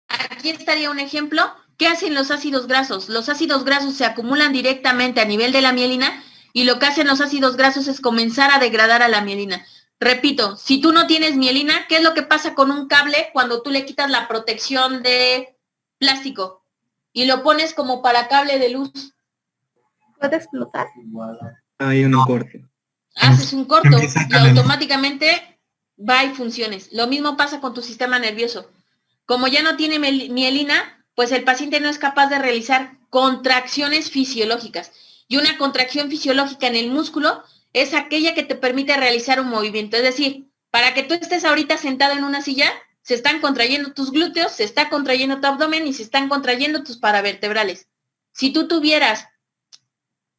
S1: Aquí estaría un ejemplo. ¿Qué hacen los ácidos grasos? Los ácidos grasos se acumulan directamente a nivel de la mielina, y lo que hacen los ácidos grasos es comenzar a degradar a la mielina. Repito, si tú no tienes mielina, ¿qué es lo que pasa con un cable cuando tú le quitas la protección de plástico y lo pones como para cable de luz?
S4: ¿Puede explotar?
S5: Hay un corte.
S1: Haces un corto
S6: Empieza a
S1: y
S6: calentar.
S1: automáticamente va y funciones. Lo mismo pasa con tu sistema nervioso. Como ya no tiene mielina, pues el paciente no es capaz de realizar contracciones fisiológicas. Y una contracción fisiológica en el músculo es aquella que te permite realizar un movimiento. Es decir, para que tú estés ahorita sentado en una silla, se están contrayendo tus glúteos, se está contrayendo tu abdomen y se están contrayendo tus paravertebrales. Si tú tuvieras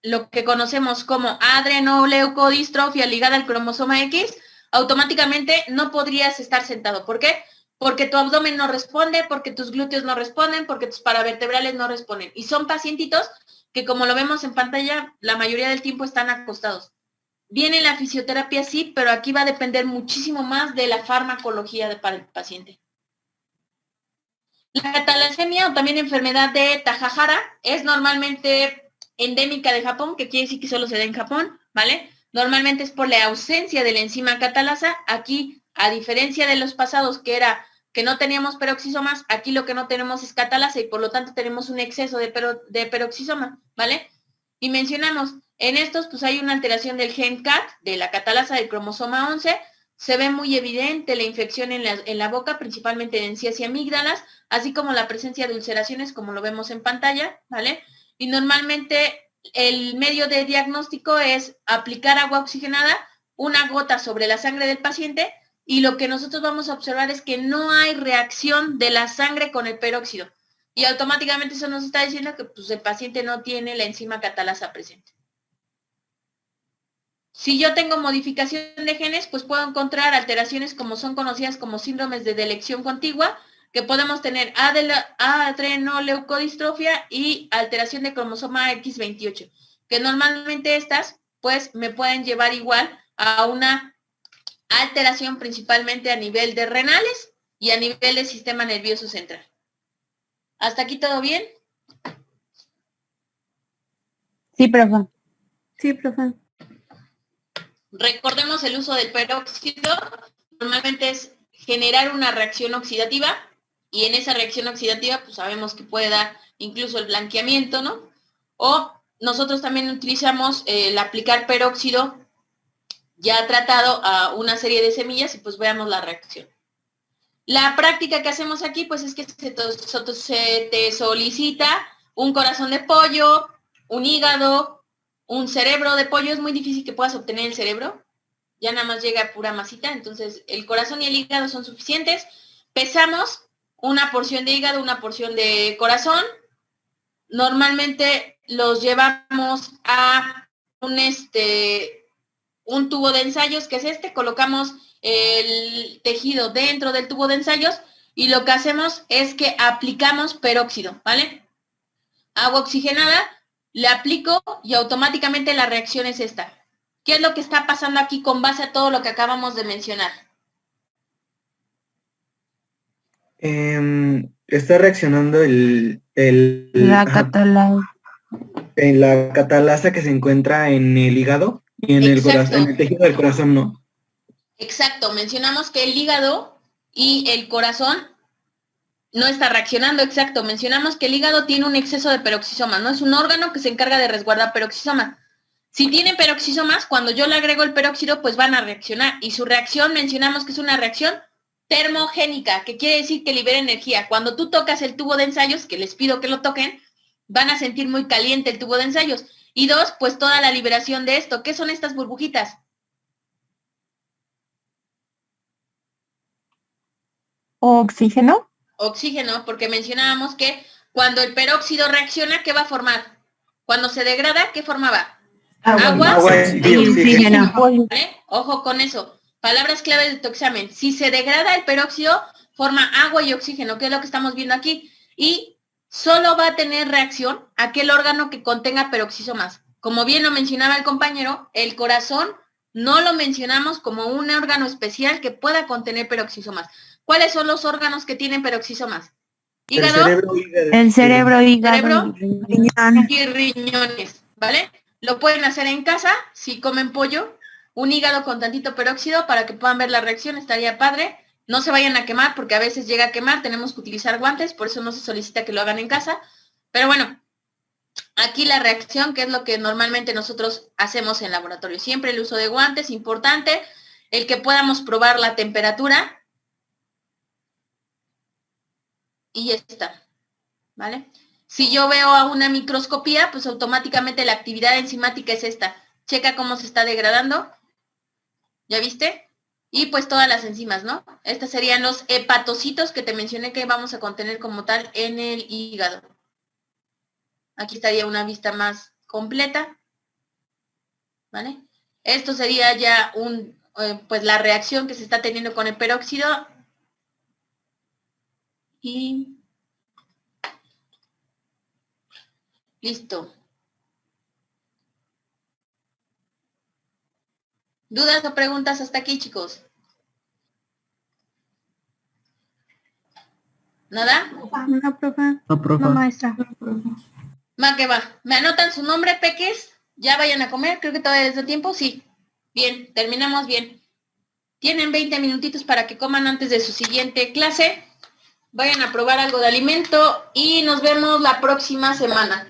S1: lo que conocemos como adrenoleucodistrofia ligada al cromosoma X, automáticamente no podrías estar sentado. ¿Por qué? Porque tu abdomen no responde, porque tus glúteos no responden, porque tus paravertebrales no responden. Y son pacientitos que, como lo vemos en pantalla, la mayoría del tiempo están acostados. Viene la fisioterapia, sí, pero aquí va a depender muchísimo más de la farmacología para el paciente. La catalasemia o también enfermedad de Tajahara es normalmente endémica de Japón, que quiere decir que solo se da en Japón, ¿vale? Normalmente es por la ausencia de la enzima catalasa. Aquí, a diferencia de los pasados, que era que no teníamos peroxisomas, aquí lo que no tenemos es catalasa y por lo tanto tenemos un exceso de peroxisoma, ¿vale? Y mencionamos, en estos pues hay una alteración del gen CAT, de la catalasa del cromosoma 11, se ve muy evidente la infección en la boca, principalmente de encías y amígdalas, así como la presencia de ulceraciones, como lo vemos en pantalla, ¿vale? Y normalmente el medio de diagnóstico es aplicar agua oxigenada, una gota sobre la sangre del paciente, y lo que nosotros vamos a observar es que no hay reacción de la sangre con el peróxido. Y automáticamente eso nos está diciendo que pues, el paciente no tiene la enzima catalasa presente. Si yo tengo modificación de genes, pues puedo encontrar alteraciones como son conocidas como síndromes de delección contigua, que podemos tener adrenoleucodistrofia y alteración de cromosoma X28, que normalmente estas, pues, me pueden llevar igual a una alteración principalmente a nivel de renales y a nivel del sistema nervioso central. ¿Hasta aquí todo bien?
S7: Sí, profe.
S4: Sí, profe.
S1: Recordemos el uso del peróxido, normalmente es generar una reacción oxidativa y en esa reacción oxidativa pues sabemos que puede dar incluso el blanqueamiento, ¿no? O nosotros también utilizamos el aplicar peróxido ya tratado a una serie de semillas y pues veamos la reacción. La práctica que hacemos aquí pues es que se te solicita un corazón de pollo, un hígado, un cerebro de pollo. Es muy difícil que puedas obtener el cerebro, ya nada más llega pura masita, entonces el corazón y el hígado son suficientes. Pesamos una porción de hígado, una porción de corazón. Normalmente los llevamos a un tubo de ensayos, que es colocamos el tejido dentro del tubo de ensayos y lo que hacemos es que aplicamos peróxido, ¿vale? Agua oxigenada, le aplico y automáticamente la reacción es esta. ¿Qué es lo que está pasando aquí con base a todo lo que acabamos de mencionar?
S5: Está reaccionando
S7: La
S5: ajá,
S7: catalasa.
S5: en la catalasa que se encuentra en el hígado y en el corazón, en el tejido del corazón, ¿no?
S1: Exacto, mencionamos que el hígado y el corazón no está reaccionando, exacto. Mencionamos que el hígado tiene un exceso de peroxisomas, ¿no? Es un órgano que se encarga de resguardar peroxisomas. Si tienen peroxisomas, cuando yo le agrego el peróxido, pues van a reaccionar. Y su reacción, mencionamos que es una reacción termogénica, que quiere decir que libera energía. Cuando tú tocas el tubo de ensayos, que les pido que lo toquen, van a sentir muy caliente el tubo de ensayos. Y dos, pues toda la liberación de esto. ¿Qué son estas burbujitas?
S7: Oxígeno.
S1: Oxígeno, porque mencionábamos que cuando el peróxido reacciona, ¿qué va a formar? Cuando se degrada, ¿qué formaba? Agua
S5: y oxígeno.
S1: ¿Vale? Ojo con eso. Palabras claves de tu examen. Si se degrada el peróxido, forma agua y oxígeno, que es lo que estamos viendo aquí. Y solo va a tener reacción aquel órgano que contenga peroxisomas. Como bien lo mencionaba el compañero, el corazón no lo mencionamos como un órgano especial que pueda contener peroxisomas. ¿Cuáles son los órganos que tienen peroxisomas? Hígado,
S7: El cerebro, hígado
S1: cerebro
S7: y riñón.
S1: y riñones, ¿vale? Lo pueden hacer en casa, si comen pollo, un hígado con tantito peróxido para que puedan ver la reacción, estaría padre. No se vayan a quemar porque a veces llega a quemar, tenemos que utilizar guantes, por eso no se solicita que lo hagan en casa. Pero bueno, aquí la reacción, que es lo que normalmente nosotros hacemos en laboratorio. Siempre el uso de guantes, importante, el que podamos probar la temperatura. Y ya está, ¿vale? Si yo veo a una microscopía, pues automáticamente la actividad enzimática es esta. Checa cómo se está degradando. ¿Ya viste? Y pues todas las enzimas, ¿no? Estos serían los hepatocitos que te mencioné que vamos a contener como tal en el hígado. Aquí estaría una vista más completa, ¿vale? Esto sería ya pues la reacción que se está teniendo con el peróxido. Y listo. ¿Dudas o preguntas hasta aquí, chicos? ¿Nada?
S4: No, profe.
S3: No, profe.
S4: No, maestra.
S1: Va que va. ¿Me anotan su nombre, peques? ¿Ya vayan a comer? Creo que todavía les da tiempo. Sí. Bien, terminamos bien. Tienen 20 minutitos para que coman antes de su siguiente clase. Vayan a probar algo de alimento y nos vemos la próxima semana.